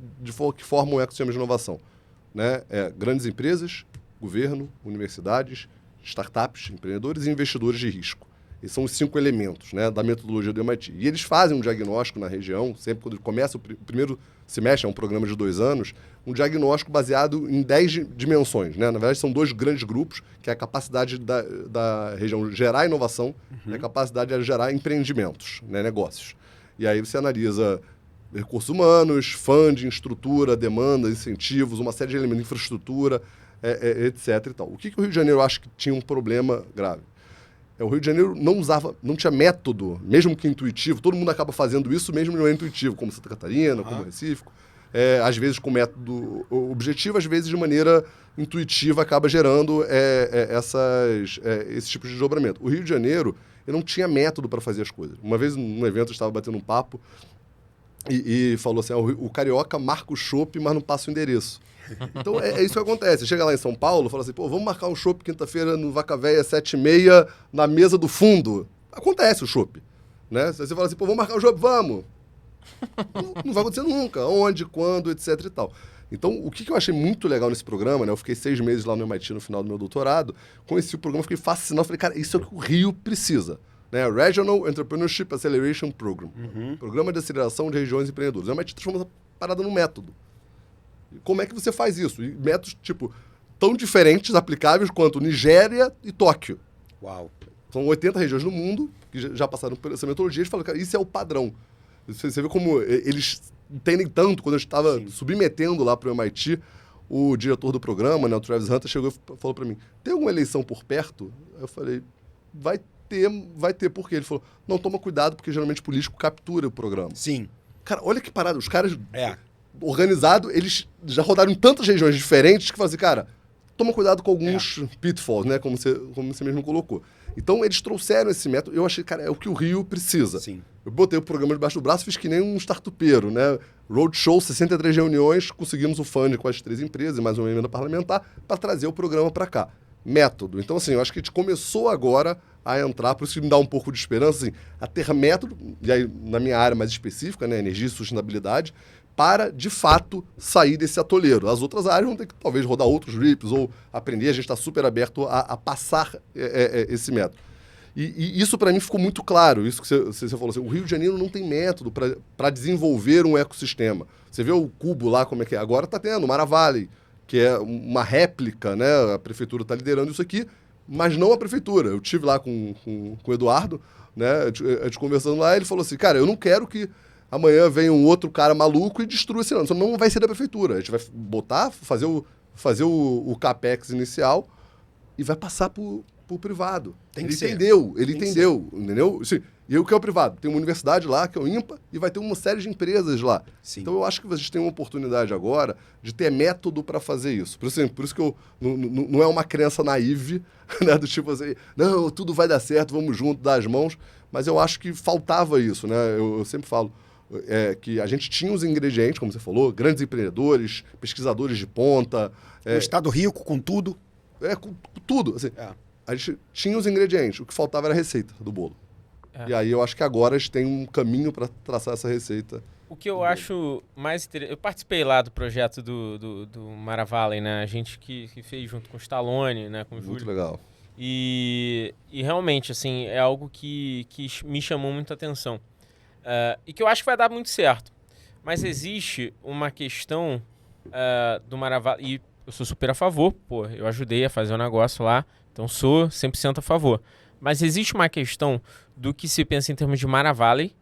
que formam o ecossistema de inovação? Né? Grandes empresas, governo, universidades, startups, empreendedores e investidores de risco. Esses são os 5 elementos, né, da metodologia do MIT. E eles fazem um diagnóstico na região, sempre quando começa o primeiro semestre, é um programa de 2 anos, um diagnóstico baseado em 10 dimensões. Né? Na verdade, são 2 grandes grupos, que é a capacidade da região gerar inovação e a capacidade de gerar empreendimentos, né, negócios. E aí você analisa recursos humanos, funding, estrutura, demanda, incentivos, uma série de elementos, infraestrutura, etc. E tal. O que o Rio de Janeiro acha que tinha um problema grave? O Rio de Janeiro não tinha método, mesmo que intuitivo. Todo mundo acaba fazendo isso, mesmo não é intuitivo, como Santa Catarina, como Recife. Às vezes com método objetivo, às vezes de maneira intuitiva acaba gerando esse tipo de desdobramento. O Rio de Janeiro... ele não tinha método para fazer as coisas. Uma vez, num evento, eu estava batendo um papo e falou assim, o carioca marca o chopp, mas não passa o endereço. Então, é isso que acontece. Chega lá em São Paulo, fala assim, vamos marcar um chopp quinta-feira no Vaca Véia, 7h30, na mesa do fundo. Acontece o chopp. Né? Você fala assim, vamos marcar um chopp, vamos. Não vai acontecer nunca. Onde, quando, etc e tal. Então, o que eu achei muito legal nesse programa, né? Eu fiquei 6 meses lá no MIT no final do meu doutorado, conheci o programa, fiquei fascinado, falei, cara, isso é o que o Rio precisa. Né? Regional Entrepreneurship Acceleration Program. Programa de aceleração de regiões empreendedoras. O MIT transformou essa parada num método. E como é que você faz isso? E métodos, tão diferentes, aplicáveis quanto Nigéria e Tóquio. Uau! São 80 regiões no mundo que já passaram por essa metodologia. Eles falam, cara, isso é o padrão. Você vê como eles entendem tanto. Quando eu estava submetendo lá para o MIT, o diretor do programa, né, o Travis Hunter, chegou e falou para mim, tem alguma eleição por perto? Eu falei, vai ter por quê? Ele falou, não, toma cuidado, porque geralmente político captura o programa. Sim. Cara, olha que parada. Os caras organizados, eles já rodaram em tantas regiões diferentes que falam assim, cara, toma cuidado com alguns pitfalls, né, como você mesmo colocou. Então, eles trouxeram esse método. Eu achei, cara, é o que o Rio precisa. Sim. Eu botei o programa debaixo do braço, fiz que nem um startupeiro, né? Roadshow, 63 reuniões, conseguimos o funding com as 3 empresas e mais uma emenda parlamentar para trazer o programa para cá. Método. Então, assim, eu acho que a gente começou agora a entrar, por isso que me dá um pouco de esperança, assim, a ter método, e aí na minha área mais específica, né, energia e sustentabilidade, para, de fato, sair desse atoleiro. As outras áreas vão ter que, talvez, rodar outros RIPs ou aprender. A gente está super aberto a passar esse método. E isso, para mim, ficou muito claro. Isso que você falou assim, o Rio de Janeiro não tem método para desenvolver um ecossistema. Você vê o Cubo lá, como é que é? Agora está tendo o Mara Valley, que é uma réplica, né? A prefeitura está liderando isso aqui, mas não a prefeitura. Eu tive lá com o Eduardo, né? A gente conversando lá, ele falou assim, cara, eu não quero que amanhã venha um outro cara maluco e destrua esse ano. Isso não vai ser da prefeitura. A gente vai botar, fazer o capex inicial e vai passar pro privado. Ele entendeu, entendeu? Assim, e o que é o privado? Tem uma universidade lá, que é o INPA, e vai ter uma série de empresas lá. Sim. Então eu acho que a gente tem uma oportunidade agora de ter método para fazer isso. Por isso que eu não é uma crença naive, né, do tipo assim, não, tudo vai dar certo, vamos junto, dar as mãos, mas eu acho que faltava isso, né? Eu sempre falo que a gente tinha os ingredientes, como você falou, grandes empreendedores, pesquisadores de ponta. Um estado rico com tudo. Com tudo, assim. A gente tinha os ingredientes, o que faltava era a receita do bolo. E aí eu acho que agora a gente tem um caminho para traçar essa receita. O que eu acho mais interessante... Eu participei lá do projeto do Mara Valley, né? A gente que fez junto com o Stallone, né? Com o Júlio. Muito legal. E realmente, assim, é algo que me chamou muita atenção. E que eu acho que vai dar muito certo. Mas existe uma questão do Mara Valley... E eu sou super a favor, pô. Eu ajudei a fazer um negócio lá. Então sou 100% a favor. Mas existe uma questão do que se pensa em termos de Mara Valley,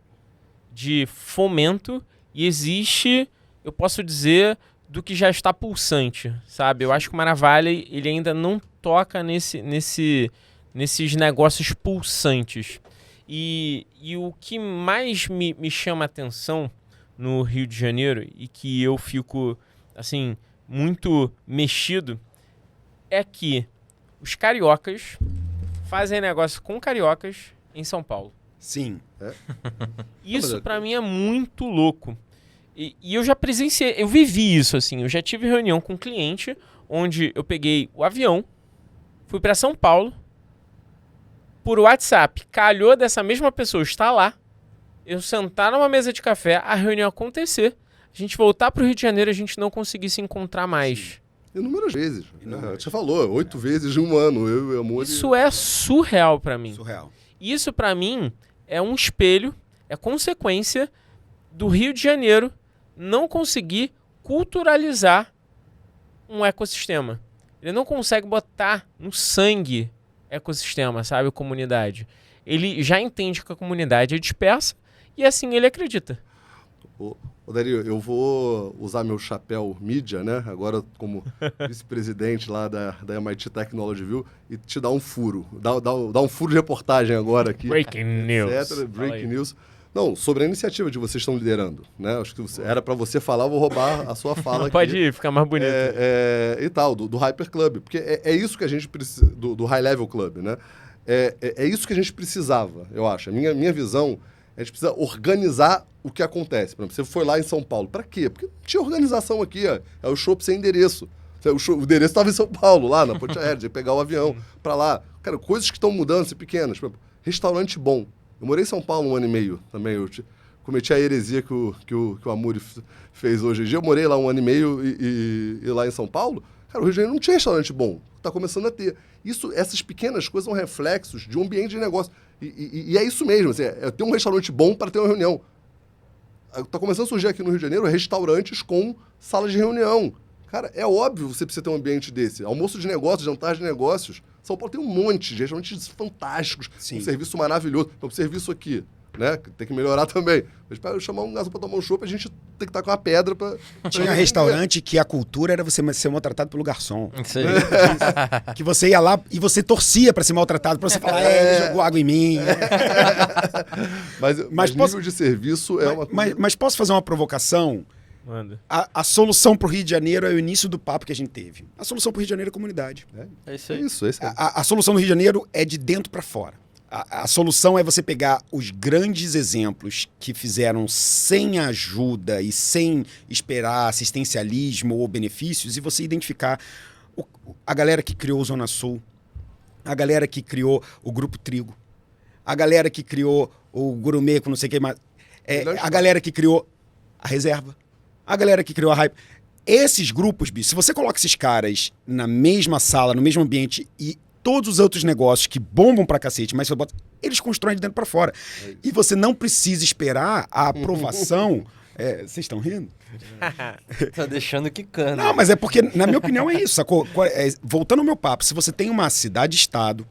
de fomento, e existe, eu posso dizer, do que já está pulsante, sabe? Eu acho que o Mara Valley, ele ainda não toca nesses negócios pulsantes. E o que mais me chama a atenção no Rio de Janeiro, e que eu fico, assim, muito mexido, é que os cariocas fazem negócio com cariocas em São Paulo. Sim. Isso pra mim é muito louco. E eu já presenciei, eu vivi isso, assim. Eu já tive reunião com um cliente onde eu peguei o avião, fui pra São Paulo, por WhatsApp, calhou dessa mesma pessoa estar lá, eu sentar numa mesa de café, a reunião acontecer, a gente voltar pro Rio de Janeiro, a gente não conseguir se encontrar mais. Sim. Inúmeras vezes. Você falou, 8 vezes em um ano. Eu e Amor. Isso é surreal pra mim. Surreal. Isso pra mim é um espelho, é consequência do Rio de Janeiro não conseguir culturalizar um ecossistema. Ele não consegue botar no sangue ecossistema, sabe? Comunidade. Ele já entende que a comunidade é dispersa e assim ele acredita. Ô Dario, eu vou usar meu chapéu mídia, né? Agora como vice-presidente lá da MIT Technology View e te dar um furo. Dar um furo de reportagem agora aqui. Breaking news. Breaking news. Não, sobre a iniciativa que vocês estão liderando, né? Acho que era para você falar, eu vou roubar a sua fala aqui. Pode ir, ficar mais bonito. E tal, do Hyper Club. Porque é isso que a gente precisa, do High Level Club, né? É isso que a gente precisava, eu acho. A minha visão, a gente precisa organizar o que acontece. Por exemplo, você foi lá em São Paulo. Para quê? Porque tinha organização aqui, ó. É o shopping sem endereço. O endereço estava em São Paulo, lá na Ponte Aérea, de pegar o avião para lá. Cara, coisas que estão mudando, assim, pequenas. Por exemplo, restaurante bom. Eu morei em São Paulo 1 ano e meio também. Eu cometi a heresia que o Amuri fez hoje em dia. Eu morei lá 1 ano e meio e lá em São Paulo. Cara, o Rio de Janeiro não tinha restaurante bom. Está começando a ter. Essas pequenas coisas são reflexos de um ambiente de negócio. E é isso mesmo. Assim, é ter um restaurante bom para ter uma reunião. Está começando a surgir aqui no Rio de Janeiro restaurantes com salas de reunião. Cara, é óbvio que você precisa ter um ambiente desse. Almoço de negócios, jantar de negócios. São Paulo tem um monte de restaurantes fantásticos, um serviço maravilhoso. Então, o serviço aqui, né, tem que melhorar também. Mas para eu chamar um garçom para tomar um chopp, a gente tem que estar com uma pedra para... Tinha restaurante que a cultura era você ser maltratado pelo garçom. Isso aí. Que você ia lá e você torcia para ser maltratado, para você falar, ele jogou água em mim. Mas nível de serviço é uma coisa... Mas posso fazer uma provocação? Manda. A solução pro Rio de Janeiro é o início do papo que a gente teve. A solução pro Rio de Janeiro é comunidade. É isso aí. Isso aí. A solução do Rio de Janeiro é de dentro para fora. A solução é você pegar os grandes exemplos que fizeram sem ajuda e sem esperar assistencialismo ou benefícios e você identificar a galera que criou o Zona Sul, a galera que criou o Grupo Trigo, a galera que criou o Gourmet com não sei o que mais, a galera que criou a Reserva, a galera que criou a Hype. Esses grupos, bicho, se você coloca esses caras na mesma sala, no mesmo ambiente e todos os outros negócios que bombam pra cacete, mas você bota, eles constroem de dentro pra fora. E você não precisa esperar a aprovação. Vocês estão rindo? Tá deixando quicando. Não, mas é porque, na minha opinião, é isso, sacou? Voltando ao meu papo, se você tem uma cidade-estado,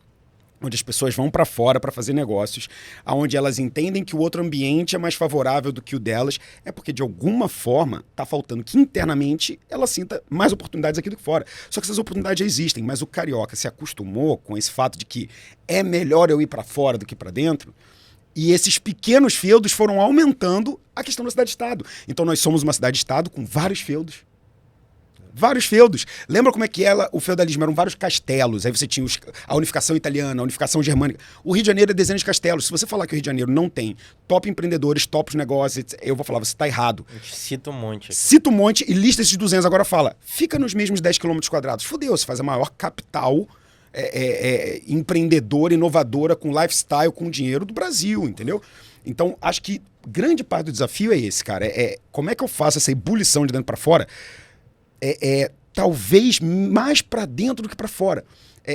onde as pessoas vão para fora para fazer negócios, onde elas entendem que o outro ambiente é mais favorável do que o delas, é porque de alguma forma está faltando que internamente ela sinta mais oportunidades aqui do que fora. Só que essas oportunidades já existem, mas o carioca se acostumou com esse fato de que é melhor eu ir para fora do que para dentro, e esses pequenos feudos foram aumentando a questão da cidade-estado. Então nós somos uma cidade-estado com vários feudos. Vários feudos. Lembra como é que era o feudalismo? Eram vários castelos. Aí você tinha a unificação italiana, a unificação germânica. O Rio de Janeiro é dezenas de castelos. Se você falar que o Rio de Janeiro não tem top empreendedores, top negócios, eu vou falar, você está errado. A gente cita um monte. Cita um monte e lista esses 200. Agora fala, fica nos mesmos 10 km². Fudeu, você faz a maior capital empreendedora, inovadora, com lifestyle, com dinheiro do Brasil, entendeu? Então, acho que grande parte do desafio é esse, cara. Como é que eu faço essa ebulição de dentro para fora? Talvez mais para dentro do que para fora.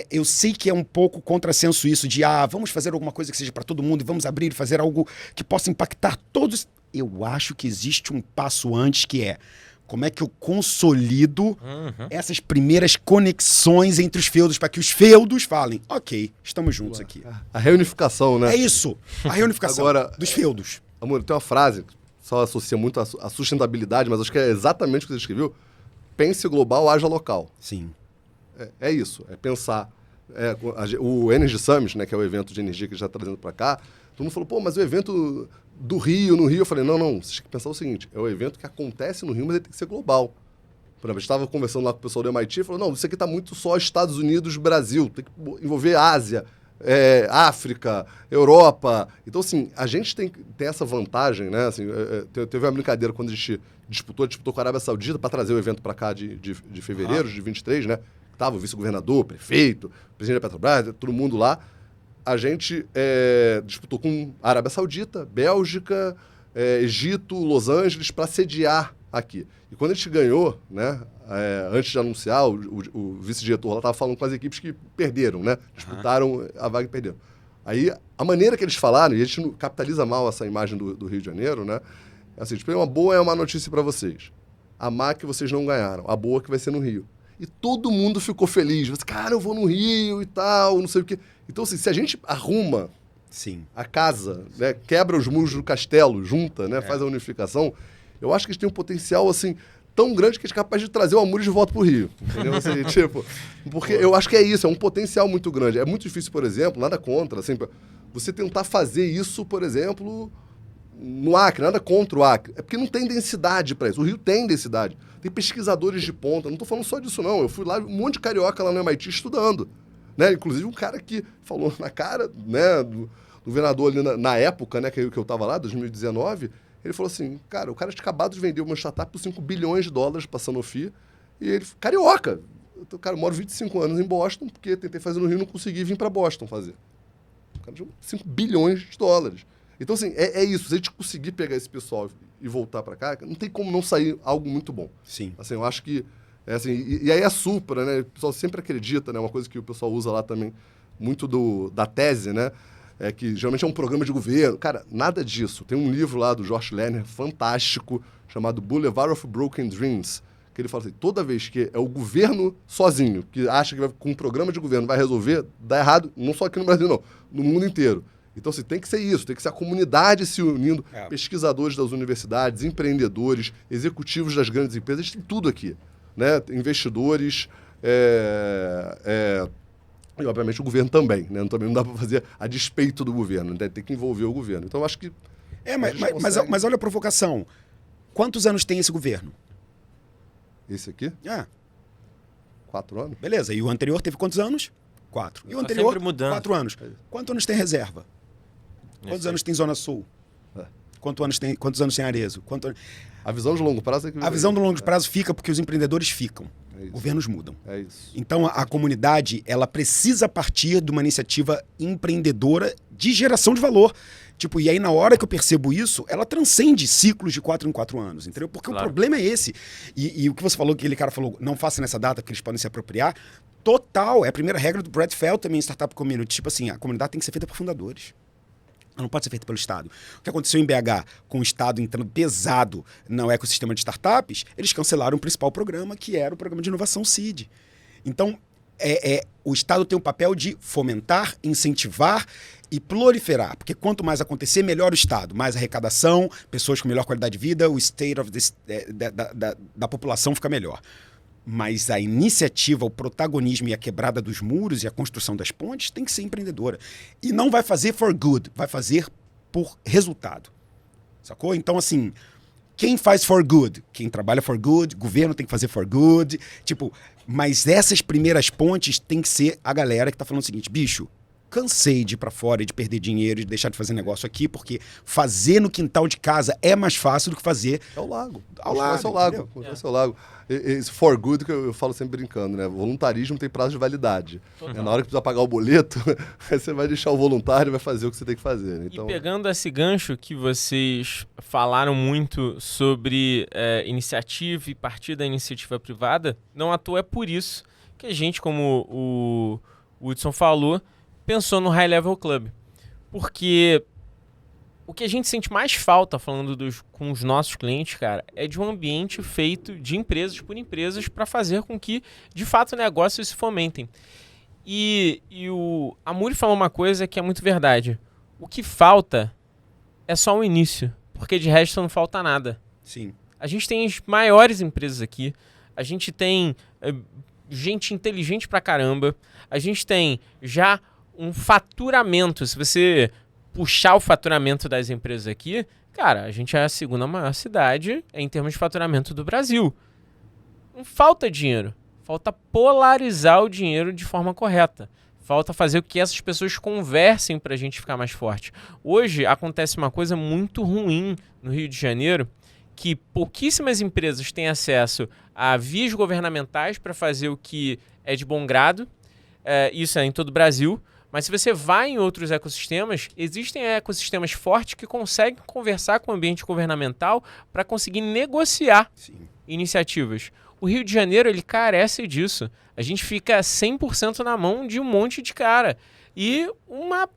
Eu sei que é um pouco contrassenso isso de vamos fazer alguma coisa que seja para todo mundo e vamos abrir e fazer algo que possa impactar todos. Eu acho que existe um passo antes que é como é que eu consolido essas primeiras conexões entre os feudos para que os feudos falem, ok, estamos juntos aqui. A reunificação, né? É isso, a reunificação dos feudos. Amor, tem uma frase que só associa muito a sustentabilidade, mas acho que é exatamente o que você escreveu. Pense global, haja local. Sim. É isso, é pensar. O Energy Summit, né, que é o evento de energia que a gente está trazendo para cá, todo mundo falou, pô, mas o evento do Rio, no Rio, eu falei, não, vocês têm que pensar o seguinte, é o evento que acontece no Rio, mas ele tem que ser global. Por exemplo, a gente estava conversando lá com o pessoal do MIT e falou, não, isso aqui está muito só Estados Unidos, Brasil, tem que envolver Ásia, África, Europa. Então, assim, a gente tem essa vantagem, né? Assim, teve uma brincadeira quando a gente disputou com a Arábia Saudita para trazer o evento para cá de fevereiro de 23, né? Tava o vice-governador, prefeito, presidente da Petrobras, todo mundo lá. A gente disputou com a Arábia Saudita, Bélgica, Egito, Los Angeles, para sediar aqui. E quando a gente ganhou, né? Antes de anunciar, o vice-diretor lá estava falando com as equipes que perderam, né? Disputaram a vaga e perderam. Aí, a maneira que eles falaram, e a gente capitaliza mal essa imagem do Rio de Janeiro, né? É assim, tipo, uma boa é uma notícia para vocês. A má que vocês não ganharam, a boa que vai ser no Rio. E todo mundo ficou feliz. Você, cara, eu vou no Rio e tal, não sei o quê. Então, assim, se a gente arruma a casa, né? Quebra os muros do castelo, junta, né? Faz a unificação, eu acho que a gente tem um potencial, assim, tão grande que a gente é capaz de trazer o Amores de volta pro Rio. Entendeu? Assim, tipo, porque eu acho que é isso, é um potencial muito grande. É muito difícil, por exemplo, nada contra, assim, você tentar fazer isso, por exemplo, no Acre, nada contra o Acre. É porque não tem densidade para isso. O Rio tem densidade. Tem pesquisadores de ponta. Não estou falando só disso, não. Eu fui lá, um monte de carioca lá no MIT estudando. Né? Inclusive um cara que falou na cara, né, do governador ali na época, né, que eu estava lá, 2019, ele falou assim, cara, o cara tinha acabado de vender uma startup por $5 bilhões para a Sanofi, e ele, carioca, eu moro 25 anos em Boston, porque tentei fazer no Rio e não consegui vir para Boston fazer. O cara tinha $5 bilhões. Então, assim, é isso, se a gente conseguir pegar esse pessoal e voltar para cá, não tem como não sair algo muito bom. Sim. Assim, eu acho que, assim, e aí a Supra, né, o pessoal sempre acredita, né, uma coisa que o pessoal usa lá também, muito da tese, né, que geralmente é um programa de governo. Cara, nada disso. Tem um livro lá do Josh Lerner, fantástico, chamado Boulevard of Broken Dreams, que ele fala assim, toda vez que é o governo sozinho, que acha que com um programa de governo vai resolver, dá errado, não só aqui no Brasil, não, no mundo inteiro. Então, assim, tem que ser isso, tem que ser a comunidade se unindo, pesquisadores das universidades, empreendedores, executivos das grandes empresas, tem tudo aqui, né? Investidores, e, obviamente, o governo também, né? Também não dá para fazer a despeito do governo, né? Tem que envolver o governo. Então, eu acho que... Mas olha a provocação. Quantos anos tem esse governo? Esse aqui? 4 anos? Beleza. E o anterior teve quantos anos? 4. E o Tá anterior, sempre mudando. 4 anos. Quantos anos tem reserva? Quantos anos tem Zona Sul? Quantos anos tem Arezzo? A visão de longo prazo é que... A visão do longo prazo fica porque os empreendedores ficam. Governos mudam. É isso. Então, a comunidade, ela precisa partir de uma iniciativa empreendedora de geração de valor. Tipo, e aí na hora que eu percebo isso, ela transcende ciclos de 4 em 4 anos, entendeu? Porque Claro. o problema é esse. E o que você falou, que aquele cara falou, não faça nessa data, porque eles podem se apropriar. Total, é a primeira regra do Brad Feld também em Startup Community. Tipo assim, a comunidade tem que ser feita por fundadores. Ela não pode ser feita pelo Estado. O que aconteceu em BH, com o Estado entrando pesado no ecossistema de startups, eles cancelaram o principal programa, que era o programa de inovação CID. Então, o Estado tem o papel de fomentar, incentivar e proliferar. Porque quanto mais acontecer, melhor o Estado. Mais arrecadação, pessoas com melhor qualidade de vida, o state of da população fica melhor. Mas a iniciativa, o protagonismo e a quebrada dos muros e a construção das pontes tem que ser empreendedora. E não vai fazer for good, vai fazer por resultado. Sacou? Então, assim, quem faz for good? Quem trabalha for good, governo tem que fazer for good. Tipo, mas essas primeiras pontes tem que ser a galera que tá falando o seguinte, bicho, cansei de ir pra fora e de perder dinheiro e de deixar de fazer negócio aqui, porque fazer no quintal de casa é mais fácil do que fazer É o lago. ao lado. Esse é o lago. Esse for good que eu falo sempre brincando, né? Voluntarismo tem prazo de validade. Na hora que precisa pagar o boleto, aí você vai deixar o voluntário e vai fazer o que você tem que fazer. Né? Então... E pegando esse gancho que vocês falaram muito sobre iniciativa e partir da iniciativa privada, não à toa é por isso que a gente, como o Hudson falou, pensou no High Level Club. Porque o que a gente sente mais falta, falando com os nossos clientes, cara, é de um ambiente feito de empresas por empresas para fazer com que, de fato, negócios se fomentem. E o Amuri falou uma coisa que é muito verdade. O que falta é só o início, porque de resto não falta nada. Sim. A gente tem as maiores empresas aqui, a gente tem gente inteligente pra caramba, a gente tem já um faturamento. Se você puxar o faturamento das empresas aqui, cara, a gente é a segunda maior cidade em termos de faturamento do Brasil. Não falta dinheiro, falta polarizar o dinheiro de forma correta. Falta fazer com que essas pessoas conversem para a gente ficar mais forte. Hoje acontece uma coisa muito ruim no Rio de Janeiro, que pouquíssimas empresas têm acesso a vias governamentais para fazer o que é de bom grado. Isso é em todo o Brasil. Mas se você vai em outros ecossistemas, existem ecossistemas fortes que conseguem conversar com o ambiente governamental para conseguir negociar iniciativas. O Rio de Janeiro, ele carece disso. A gente fica 100% na mão de um monte de cara. E uma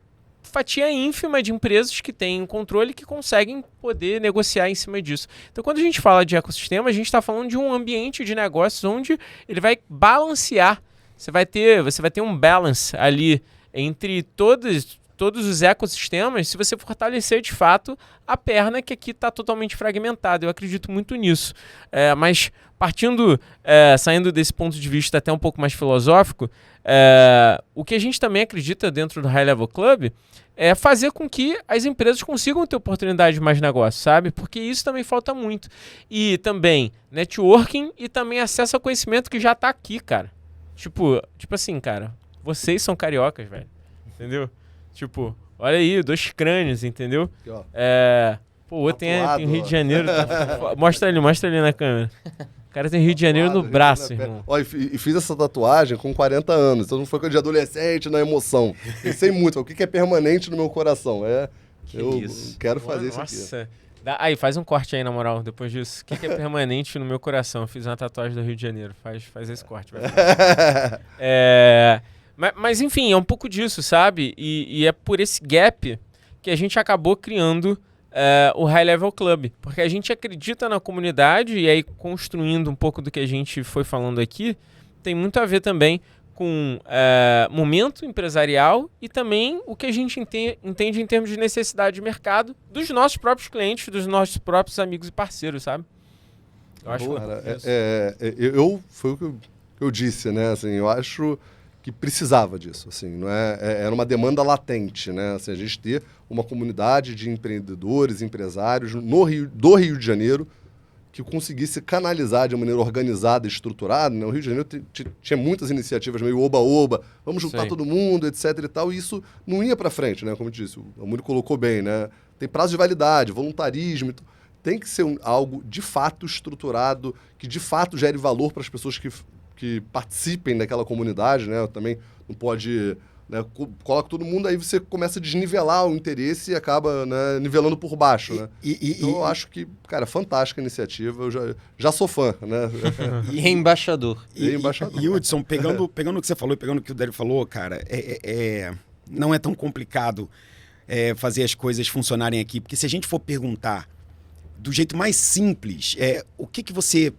fatia ínfima de empresas que têm controle que conseguem poder negociar em cima disso. Então, quando a gente fala de ecossistema, a gente está falando de um ambiente de negócios onde ele vai balancear. Você vai ter um balance ali entre todos os ecossistemas, se você fortalecer de fato a perna que aqui está totalmente fragmentada. Eu acredito muito nisso. Mas saindo desse ponto de vista até um pouco mais filosófico, o que a gente também acredita dentro do High Level Club é fazer com que as empresas consigam ter oportunidade de mais negócio, sabe? Porque isso também falta muito. E também networking e também acesso ao conhecimento que já está aqui, cara. Tipo assim, cara, vocês são cariocas, velho. Entendeu? Tipo, olha aí, 2 crânios, entendeu? Aqui, ó. O outro tem Rio de ó. Janeiro. Mostra ali na câmera. O cara tem Rio de Janeiro no braço, irmão. Ó, e fiz essa tatuagem com 40 anos. Então não foi coisa de adolescente, na emoção. Pensei muito. O que é permanente no meu coração? Eu quero fazer isso aqui. Nossa. Aí, faz um corte aí, na moral, depois disso. O que é permanente no meu coração? Eu fiz uma tatuagem do Rio de Janeiro. Faz esse corte. Vai mas, enfim, é um pouco disso, sabe? E é por esse gap que a gente acabou criando o High Level Club. Porque a gente acredita na comunidade e aí, construindo um pouco do que a gente foi falando aqui, tem muito a ver também com momento empresarial e também o que a gente entende em termos de necessidade de mercado dos nossos próprios clientes, dos nossos próprios amigos e parceiros, sabe? Eu acho foi o que eu disse, né? Assim, eu acho que precisava disso, assim, não era uma demanda latente, né? Assim, a gente ter uma comunidade de empreendedores, empresários do Rio de Janeiro que conseguisse canalizar de maneira organizada e estruturada, né? O Rio de Janeiro tinha muitas iniciativas meio oba-oba, vamos juntar todo mundo, etc e tal, e isso não ia para frente, né? Como eu disse, o Amuri colocou bem, né? Tem prazo de validade, voluntarismo, tem que ser algo de fato estruturado, que de fato gere valor para as pessoas que participem daquela comunidade, né? Também não pode... Né, coloca todo mundo, aí você começa a desnivelar o interesse e acaba, né, nivelando por baixo, né? Então eu acho que, cara, fantástica a iniciativa, eu já sou fã, né? E embaixador. E Hudson, pegando o que você falou e pegando o que o Délio falou, cara, não é tão complicado fazer as coisas funcionarem aqui, porque se a gente for perguntar do jeito mais simples, o que você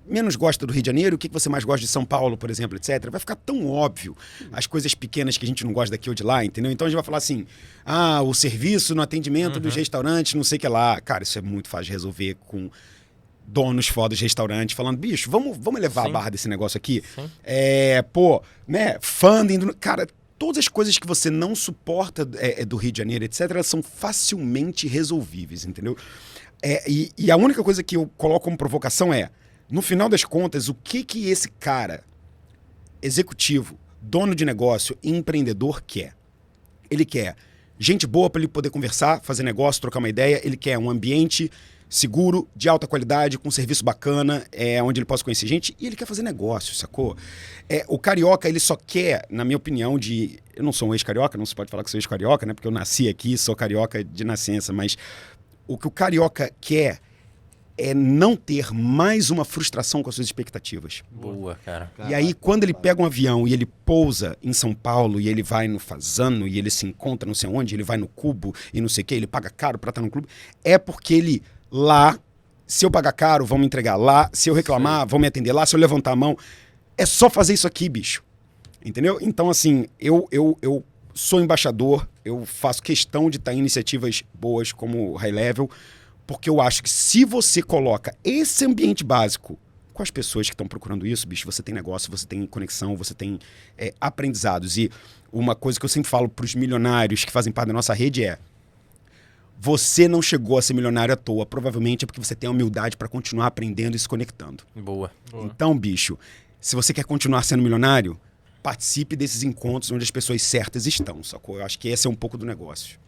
menos gosta do Rio de Janeiro, o que você mais gosta de São Paulo, por exemplo, etc. Vai ficar tão óbvio as coisas pequenas que a gente não gosta daqui ou de lá, entendeu? Então a gente vai falar assim, o serviço no atendimento dos restaurantes, não sei o que lá. Cara, isso é muito fácil de resolver com donos fodas de restaurante falando, bicho, vamos elevar a barra desse negócio aqui. Funding, cara, todas as coisas que você não suporta do Rio de Janeiro, etc., elas são facilmente resolvíveis, entendeu? E a única coisa que eu coloco como provocação no final das contas, o que esse cara, executivo, dono de negócio, empreendedor quer? Ele quer gente boa para ele poder conversar, fazer negócio, trocar uma ideia. Ele quer um ambiente seguro, de alta qualidade, com um serviço bacana, onde ele possa conhecer gente. E ele quer fazer negócio, sacou? O carioca, ele só quer, na minha opinião, eu não sou um ex-carioca, não se pode falar que sou ex-carioca, né? Porque eu nasci aqui, sou carioca de nascença. Mas o que o carioca quer é não ter mais uma frustração com as suas expectativas. Boa, cara. E aí, quando ele pega um avião e ele pousa em São Paulo, e ele vai no Fasano, e ele se encontra não sei onde, ele vai no Cubo, e não sei o quê, ele paga caro pra estar no clube, é porque ele, lá, se eu pagar caro, vão me entregar. Lá, se eu reclamar, vão me atender. Lá, se eu levantar a mão, é só fazer isso aqui, bicho. Entendeu? Então, assim, eu sou embaixador, eu faço questão de estar em iniciativas boas como High Level, porque eu acho que se você coloca esse ambiente básico com as pessoas que estão procurando isso, bicho, você tem negócio, você tem conexão, você tem aprendizados. E uma coisa que eu sempre falo para os milionários que fazem parte da nossa rede você não chegou a ser milionário à toa. Provavelmente é porque você tem a humildade para continuar aprendendo e se conectando. Boa. Então, bicho, se você quer continuar sendo milionário, participe desses encontros onde as pessoas certas estão, sacou? Eu acho que esse é um pouco do negócio.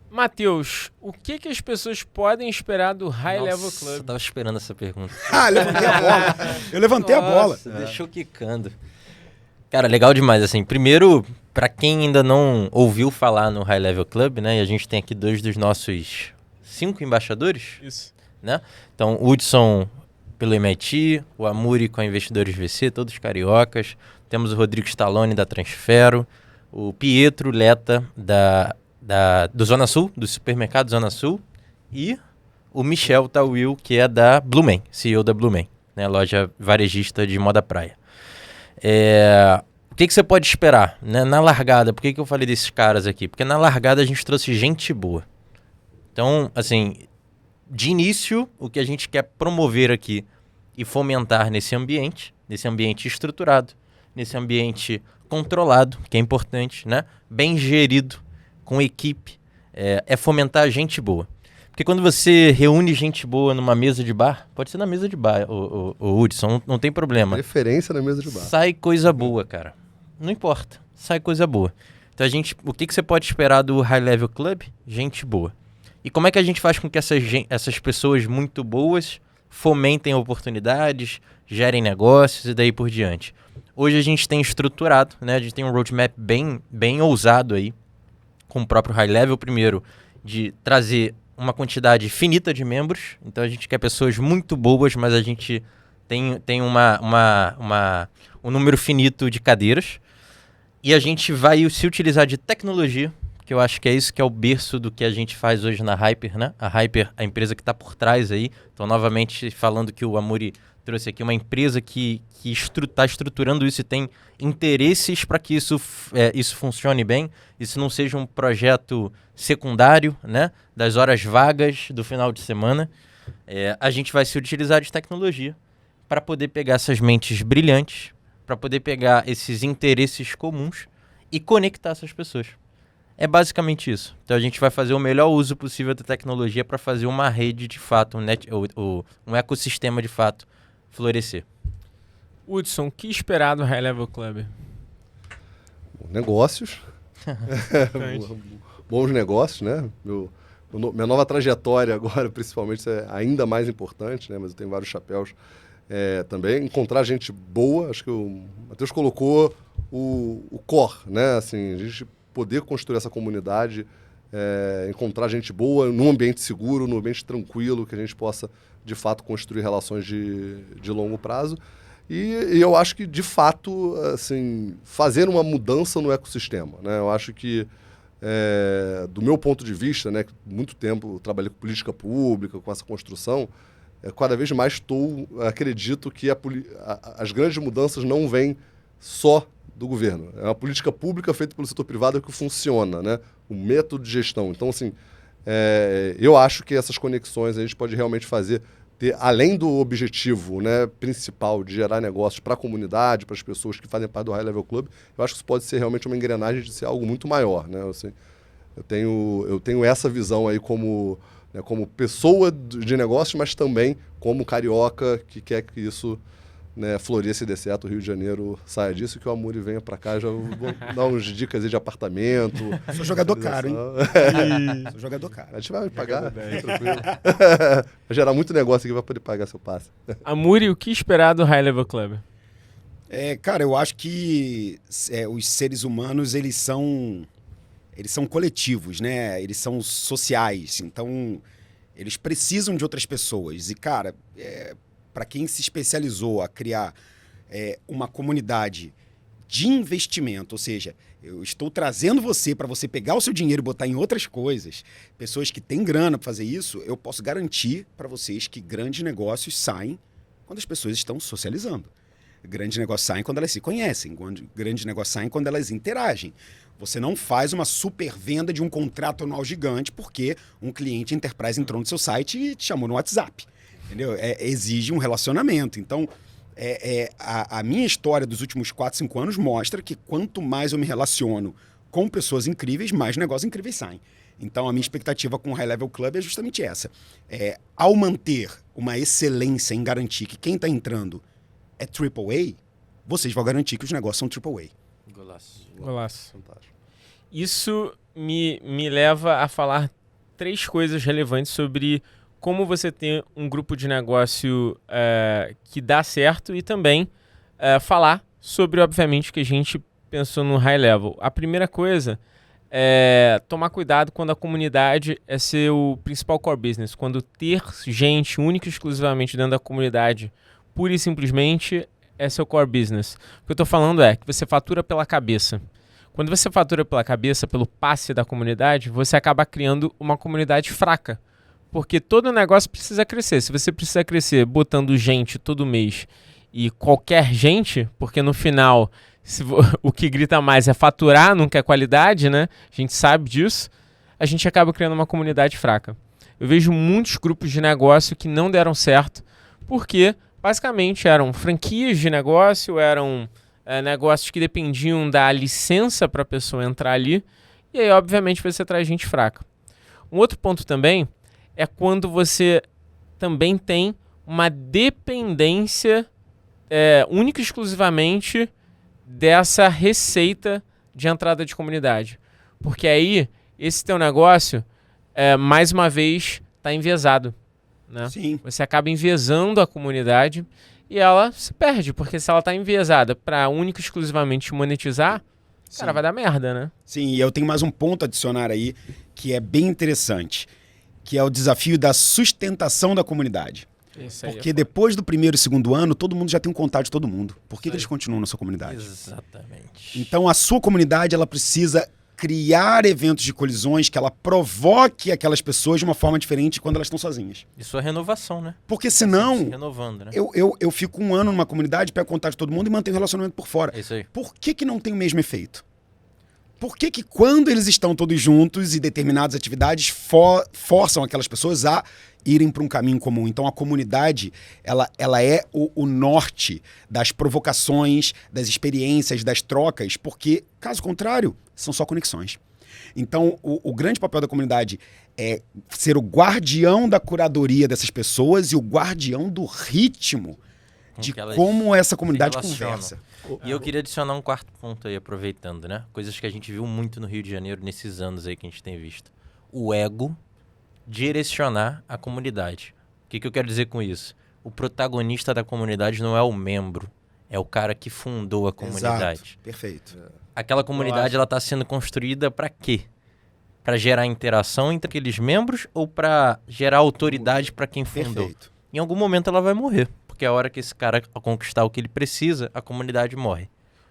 Matheus, o que as pessoas podem esperar do High Level Club? Eu tava esperando essa pergunta. Levantei a bola. Eu levantei a bola. Deixou quicando. Cara, legal demais, assim. Primeiro, pra quem ainda não ouviu falar no High Level Club, né? E a gente tem aqui 2 dos nossos 5 embaixadores. Isso. Né? Então, o Hudson pelo MIT, o Amuri com a Investidores VC, todos cariocas. Temos o Rodrigo Stallone da Transfero, o Pietro Leta do Zona Sul, do supermercado Zona Sul, e o Michel Tawil, que é da Blumen, CEO da Blumen, né, loja varejista de moda praia. O que você pode esperar, né, na largada? Por que eu falei desses caras aqui? Porque na largada a gente trouxe gente boa. Então, assim, de início, o que a gente quer promover aqui e fomentar nesse ambiente estruturado, nesse ambiente controlado, que é importante, né, bem gerido, com equipe, é fomentar gente boa. Porque quando você reúne gente boa numa mesa de bar, pode ser na mesa de bar, o Hudson, não tem problema. Preferência na mesa de bar. Sai coisa boa, cara. Não importa, sai coisa boa. Então o que você pode esperar do High Level Club? Gente boa. E como é que a gente faz com que essas pessoas muito boas fomentem oportunidades, gerem negócios e daí por diante? Hoje a gente tem estruturado, né? A gente tem um roadmap bem ousado aí, com o próprio High Level, primeiro, de trazer uma quantidade finita de membros. Então a gente quer pessoas muito boas, mas a gente tem um número finito de cadeiras. E a gente vai se utilizar de tecnologia, que eu acho que é isso que é o berço do que a gente faz hoje na Hyper, né? A Hyper, a empresa que está por trás aí. Então, novamente, falando que o Amuri trouxe aqui, uma empresa que está estruturando isso e tem interesses para que isso funcione bem, isso não seja um projeto secundário, né, das horas vagas do final de semana. A gente vai se utilizar de tecnologia para poder pegar essas mentes brilhantes, para poder pegar esses interesses comuns e conectar essas pessoas. É basicamente isso. Então a gente vai fazer o melhor uso possível da tecnologia para fazer uma rede de fato, um ecossistema de fato florescer. Hudson, o que esperar do High Level Club? Negócios. Bons negócios, né? Minha nova trajetória agora, principalmente, é ainda mais importante, né? Mas eu tenho vários chapéus também. Encontrar gente boa, acho que o Matheus colocou o core, né? Assim, a gente poder construir essa comunidade, encontrar gente boa num ambiente seguro, num ambiente tranquilo, que a gente possa, de fato, construir relações de longo prazo. E eu acho que, de fato, assim, fazer uma mudança no ecossistema, né? Eu acho que, do meu ponto de vista, né, muito tempo eu trabalhei com política pública, com essa construção, cada vez mais acredito que as grandes mudanças não vêm só do governo. É uma política pública feita pelo setor privado que funciona, né? O método de gestão. Então, assim, eu acho que essas conexões a gente pode realmente fazer, além do objetivo, né, principal de gerar negócios para a comunidade, para as pessoas que fazem parte do High Level Club, eu acho que isso pode ser realmente uma engrenagem de ser algo muito maior, né? Assim, eu tenho essa visão aí como pessoa de negócios, mas também como carioca que quer que isso, né, floresça e dê certo, o Rio de Janeiro saia disso, que o Amuri venha para cá, já vou dar uns dicas aí de apartamento. Sou jogador caro, hein? Sou jogador caro. A gente vai pagar, tranquilo. Vai gerar muito negócio aqui, vai poder pagar seu passe. Amuri, o que esperar do High Level Club? Cara, eu acho que os seres humanos, eles são coletivos, né? Eles são sociais, então eles precisam de outras pessoas. E, cara, para quem se especializou a criar uma comunidade de investimento, ou seja, eu estou trazendo você para você pegar o seu dinheiro e botar em outras coisas, pessoas que têm grana para fazer isso, eu posso garantir para vocês que grandes negócios saem quando as pessoas estão socializando. Grandes negócios saem quando elas se conhecem, grandes negócios saem quando elas interagem. Você não faz uma super venda de um contrato anual gigante porque um cliente enterprise entrou no seu site e te chamou no WhatsApp. Entendeu? Exige um relacionamento. Então, a minha história dos últimos 4, 5 anos mostra que quanto mais eu me relaciono com pessoas incríveis, mais negócios incríveis saem. Então, a minha expectativa com o High Level Club é justamente essa. Ao manter uma excelência em garantir que quem está entrando é AAA, vocês vão garantir que os negócios são AAA. Golaço. Fantástico. Isso me leva a falar 3 coisas relevantes sobre como você tem um grupo de negócio que dá certo e também falar sobre, obviamente, o que a gente pensou no High Level. A primeira coisa é tomar cuidado quando a comunidade é seu principal core business. Quando ter gente única e exclusivamente dentro da comunidade, pura e simplesmente, é seu core business. O que eu estou falando é que você fatura pela cabeça. Quando você fatura pela cabeça, pelo passe da comunidade, você acaba criando uma comunidade fraca. Porque todo negócio precisa crescer. Se você precisa crescer botando gente todo mês e qualquer gente, porque no final o que grita mais é faturar, não quer qualidade, né? A gente sabe disso. A gente acaba criando uma comunidade fraca. Eu vejo muitos grupos de negócio que não deram certo porque basicamente eram franquias de negócio, eram negócios que dependiam da licença para a pessoa entrar ali. E aí, obviamente, você traz gente fraca. Um outro ponto também é quando você também tem uma dependência única e exclusivamente dessa receita de entrada de comunidade. Porque aí, esse teu negócio, mais uma vez, está enviesado. Né? Sim. Você acaba enviesando a comunidade e ela se perde, porque se ela está enviesada para única e exclusivamente monetizar, cara, vai dar merda, né? Sim, e eu tenho mais um ponto a adicionar aí, que é bem interessante, que é o desafio da sustentação da comunidade. Porque depois do primeiro e segundo ano, todo mundo já tem um contato de todo mundo. Por que eles continuam na sua comunidade? Exatamente. Então, a sua comunidade, ela precisa criar eventos de colisões que ela provoque aquelas pessoas de uma forma diferente quando elas estão sozinhas. Isso é renovação, né? Porque senão, Se renovando, né? eu fico um ano numa comunidade, pego contato de todo mundo e mantenho o relacionamento por fora. É isso aí. Por que não tem o mesmo efeito? Por que quando eles estão todos juntos e determinadas atividades forçam aquelas pessoas a irem para um caminho comum? Então a comunidade, ela é o norte das provocações, das experiências, das trocas, porque, caso contrário, são só conexões. Então, o grande papel da comunidade é ser o guardião da curadoria dessas pessoas e o guardião do ritmo de como essa comunidade conversa. E eu queria adicionar um quarto ponto aí, aproveitando, né? Coisas que a gente viu muito no Rio de Janeiro nesses anos aí que a gente tem visto. O ego direcionar a comunidade. O que eu quero dizer com isso? O protagonista da comunidade não é o membro, é o cara que fundou a comunidade. Exato. Perfeito. Aquela comunidade, ela está sendo construída para quê? Para gerar interação entre aqueles membros ou para gerar autoridade para quem fundou? Perfeito. Em algum momento ela vai morrer, porque a hora que esse cara conquistar o que ele precisa, a comunidade morre.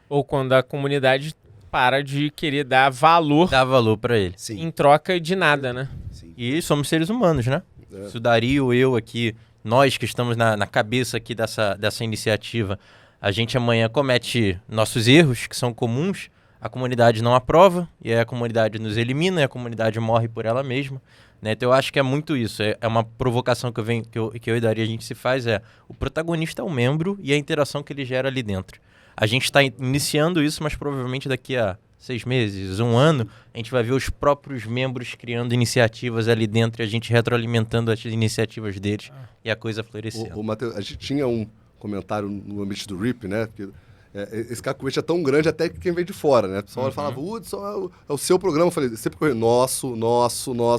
Ou quando a comunidade para de querer dar valor Dá valor para ele. Sim. em troca de nada, né? Sim. E somos seres humanos, né? Se o Dario, eu aqui, nós que estamos na cabeça aqui dessa iniciativa, a gente amanhã comete nossos erros, que são comuns, a comunidade não aprova, e aí a comunidade nos elimina, e a comunidade morre por ela mesma. Né? Então eu acho que é muito isso, é uma provocação que eu e Dario a gente se faz, o protagonista é o membro e a interação que ele gera ali dentro. A gente está iniciando isso, mas provavelmente daqui a 6 meses, 1 ano, a gente vai ver os próprios membros criando iniciativas ali dentro e a gente retroalimentando as iniciativas deles e a coisa florescendo. O Matheus, a gente tinha um comentário no ambiente do RIP, né? Porque esse cacuete é tão grande até que quem vem de fora, né? O pessoal falava, Hudson, é o seu programa. Eu falei, sempre correu, nosso.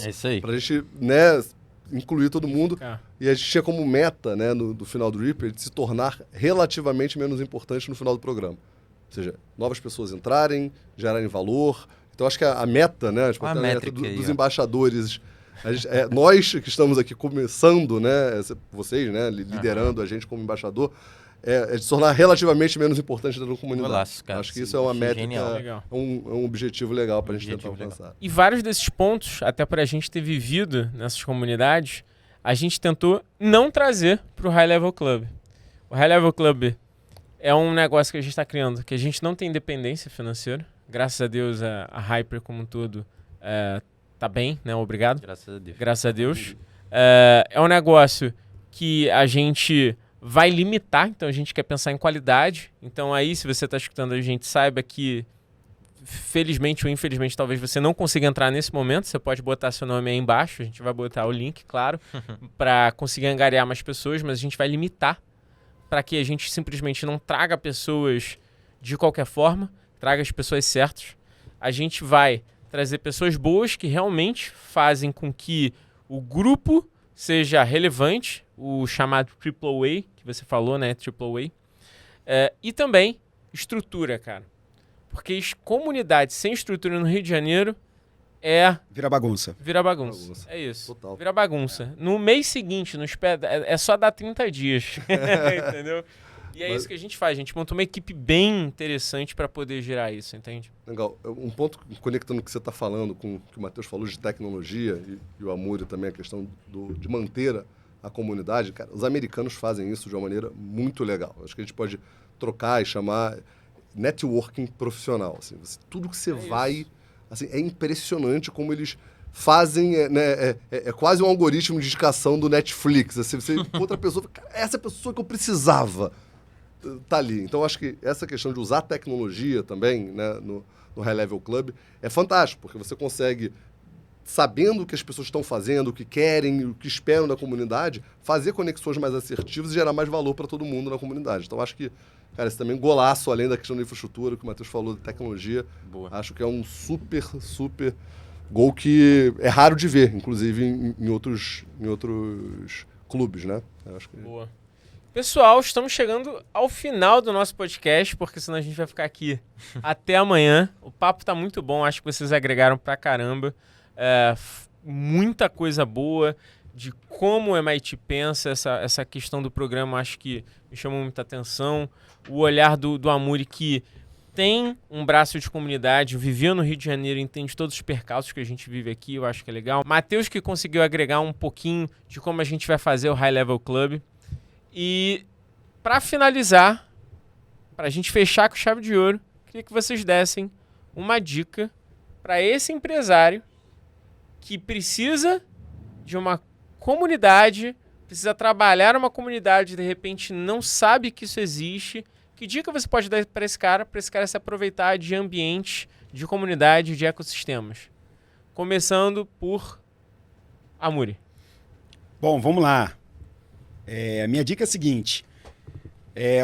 É isso aí. Pra gente, né, incluir todo mundo. Ah. E a gente tinha como meta, né, do final do RIP, de se tornar relativamente menos importante no final do programa. Ou seja, novas pessoas entrarem, gerarem valor. Então, acho que a meta, né? A métrica dos embaixadores. Nós que estamos aqui começando, né? Vocês, né? Liderando a gente como embaixador, de se tornar relativamente menos importante dentro da comunidade. Golaço, cara. Acho que isso é uma métrica, Legal. um objetivo legal para a gente tentar alcançar. E vários desses pontos, até para a gente ter vivido nessas comunidades, a gente tentou não trazer para o High Level Club. O High Level Club é um negócio que a gente está criando, que a gente não tem independência financeira. Graças a Deus, a Hyper como um todo tá bem, né? Obrigado. Graças a Deus. Graças a Deus. É um negócio que a gente vai limitar, então a gente quer pensar em qualidade. Então aí, se você está escutando a gente, saiba que felizmente ou infelizmente talvez você não consiga entrar nesse momento. Você pode botar seu nome aí embaixo, a gente vai botar o link, claro, para conseguir angariar mais pessoas, mas a gente vai limitar para que a gente simplesmente não traga pessoas de qualquer forma, traga as pessoas certas. A gente vai trazer pessoas boas que realmente fazem com que o grupo seja relevante, o chamado Triple A, que você falou, né? Triple A. E também estrutura, cara. Porque comunidade sem estrutura no Rio de Janeiro Vira bagunça. Vira bagunça. É isso. Total. Vira bagunça. No mês seguinte, é só dar 30 dias. Entendeu? E é isso que a gente faz. A gente montou uma equipe bem interessante para poder gerar isso, entende? Legal. Um ponto conectando o que você está falando com o que o Matheus falou de tecnologia e o Amuri também, a questão de manter a comunidade. Cara, os americanos fazem isso de uma maneira muito legal. Acho que a gente pode trocar e chamar networking profissional. Assim, tudo que você vai... Assim, é impressionante como eles fazem, é quase um algoritmo de indicação do Netflix. Assim, você encontra a pessoa, cara, essa pessoa que eu precisava tá ali. Então, acho que essa questão de usar tecnologia também, né, no High Level Club é fantástico, porque você consegue, sabendo o que as pessoas estão fazendo, o que querem, o que esperam da comunidade, fazer conexões mais assertivas e gerar mais valor para todo mundo na comunidade. Então, acho que, cara, esse também é um golaço, além da questão da infraestrutura, que o Matheus falou, de tecnologia. Boa. Acho que é um super gol que é raro de ver, inclusive em outros clubes, né? Eu acho que... Boa. Pessoal, estamos chegando ao final do nosso podcast, porque senão a gente vai ficar aqui até amanhã. O papo tá muito bom, acho que vocês agregaram pra caramba. Muita coisa boa de como o MIT pensa, essa questão do programa, acho que me chamou muita atenção. O olhar do Amuri, que tem um braço de comunidade, viveu no Rio de Janeiro, entende todos os percalços que a gente vive aqui, eu acho que é legal. Matheus, que conseguiu agregar um pouquinho de como a gente vai fazer o High Level Club. E para finalizar, para a gente fechar com chave de ouro, queria que vocês dessem uma dica para esse empresário que precisa de uma comunidade, precisa trabalhar uma comunidade, de repente não sabe que isso existe, Que dica você pode dar para esse cara se aproveitar de ambientes, de comunidade, de ecossistemas? Começando por Amuri. Bom, vamos lá. A minha dica é a seguinte.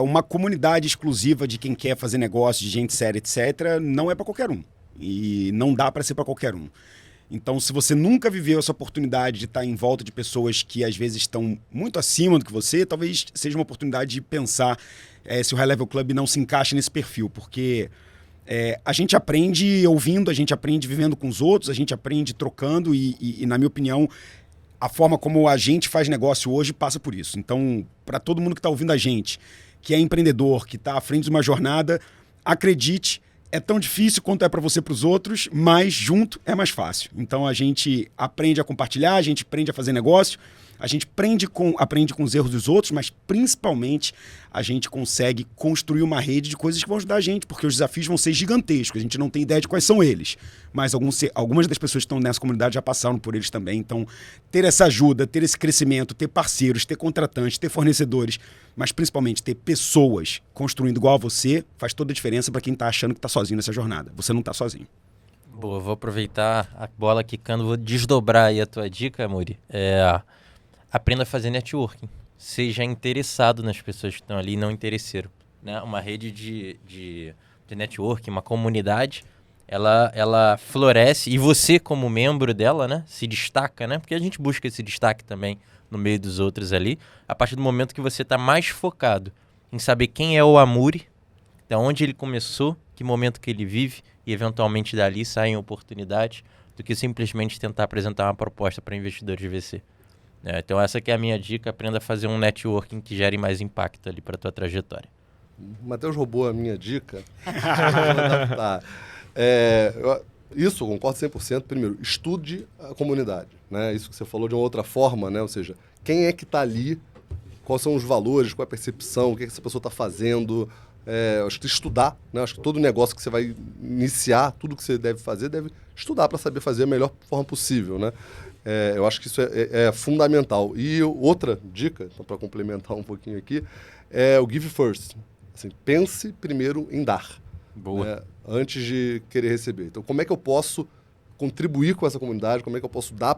Uma comunidade exclusiva de quem quer fazer negócio, de gente séria, etc., não é para qualquer um. E não dá para ser para qualquer um. Então, se você nunca viveu essa oportunidade de estar em volta de pessoas que às vezes estão muito acima do que você, talvez seja uma oportunidade de pensar se o High Level Club não se encaixa nesse perfil, porque a gente aprende ouvindo, a gente aprende vivendo com os outros, a gente aprende trocando e na minha opinião, a forma como a gente faz negócio hoje passa por isso. Então, para todo mundo que está ouvindo a gente, que é empreendedor, que está à frente de uma jornada, acredite, é tão difícil quanto é para você e para os outros, mas junto é mais fácil. Então a gente aprende a compartilhar, a gente aprende a fazer negócio, a gente aprende com os erros dos outros, mas principalmente a gente consegue construir uma rede de coisas que vão ajudar a gente, porque os desafios vão ser gigantescos, a gente não tem ideia de quais são eles, mas algumas das pessoas que estão nessa comunidade já passaram por eles também. Então ter essa ajuda, ter esse crescimento, ter parceiros, ter contratantes, ter fornecedores, mas principalmente ter pessoas construindo igual a você, faz toda a diferença para quem está achando que está sozinho nessa jornada. Você não está sozinho. Boa, vou aproveitar a bola quicando, vou desdobrar aí a tua dica, Amuri. Aprenda a fazer networking. Seja interessado nas pessoas que estão ali e não interesseiro. Né? Uma rede de networking, uma comunidade, ela floresce e você, como membro dela, né, se destaca, né? Porque a gente busca esse destaque também no meio dos outros ali, a partir do momento que você está mais focado em saber quem é o Amuri, de onde ele começou, que momento que ele vive e eventualmente dali saem oportunidades, do que simplesmente tentar apresentar uma proposta para investidores de VC. Então essa que é a minha dica, aprenda a fazer um networking que gere mais impacto ali para a tua trajetória. O Matheus roubou a minha dica. Isso, eu concordo 100%. Primeiro, estude a comunidade. Né? Isso que você falou de uma outra forma, né? Ou seja, quem é que está ali, quais são os valores, qual é a percepção, o que essa pessoa está fazendo. Acho que estudar, né? Acho que todo negócio que você vai iniciar, tudo que você deve fazer, deve estudar para saber fazer a melhor forma possível, né? Eu acho que isso é fundamental. E outra dica, para complementar um pouquinho aqui, é o give first. Assim, pense primeiro em dar. Boa. Né? Antes de querer receber. Então, como é que eu posso contribuir com essa comunidade? Como é que eu posso dar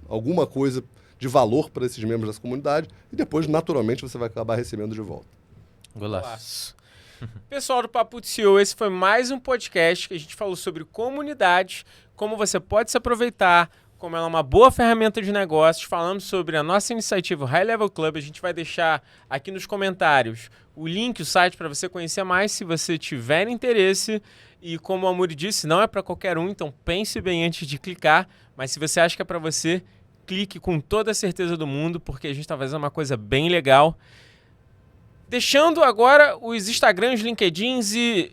alguma coisa de valor para esses membros dessa comunidade? E depois, naturalmente, você vai acabar recebendo de volta. Golaço. Pessoal do Papo de CEO, esse foi mais um podcast que a gente falou sobre comunidade, como você pode se aproveitar, como ela é uma boa ferramenta de negócios. Falamos sobre a nossa iniciativa High Level Club. A gente vai deixar aqui nos comentários o link, o site para você conhecer mais se você tiver interesse. E como o Amuri disse, não é para qualquer um, então pense bem antes de clicar. Mas se você acha que é para você, clique com toda a certeza do mundo, porque a gente está fazendo uma coisa bem legal. Deixando agora os Instagrams, LinkedIns e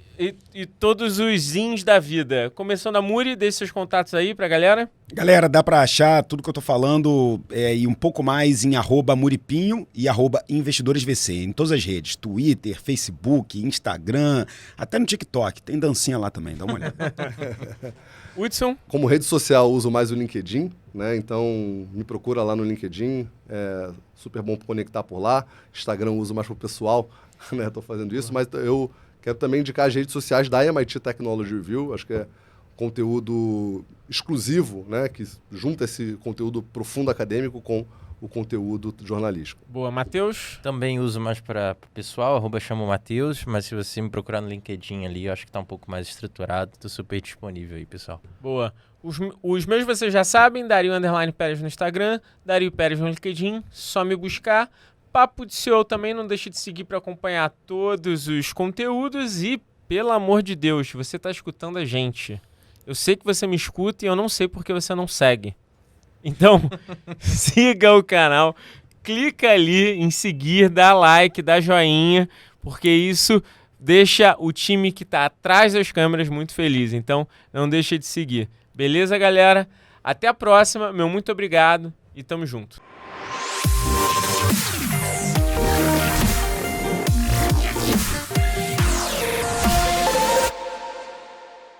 todos os zins da vida. Começando a Muri, deixe seus contatos aí pra galera. Galera, dá pra achar tudo que eu tô falando e um pouco mais em @muripinho e @investidoresvc, em todas as redes. Twitter, Facebook, Instagram, até no TikTok. Tem dancinha lá também, dá uma olhada. Hudson? Como rede social, uso mais o LinkedIn, né? Então, me procura lá no LinkedIn. Super bom conectar por lá. Instagram eu uso mais pro pessoal, né? Tô fazendo isso, mas eu quero também indicar as redes sociais da MIT Technology Review. Acho que é conteúdo exclusivo, né? Que junta esse conteúdo profundo acadêmico com o conteúdo jornalístico. Boa. Matheus? Também uso mais para o pessoal, @chamo Matheus, mas se você me procurar no LinkedIn ali, eu acho que tá um pouco mais estruturado, tô super disponível aí, pessoal. Boa. Os meus vocês já sabem, Dario_Pérez no Instagram, Dario Pérez no LinkedIn, só me buscar. Papo de CEO também, não deixe de seguir para acompanhar todos os conteúdos e, pelo amor de Deus, você está escutando a gente. Eu sei que você me escuta e eu não sei porque você não segue. Então, siga o canal, clica ali em seguir, dá like, dá joinha, porque isso deixa o time que está atrás das câmeras muito feliz. Então, não deixa de seguir. Beleza, galera? Até a próxima. Meu muito obrigado e tamo junto.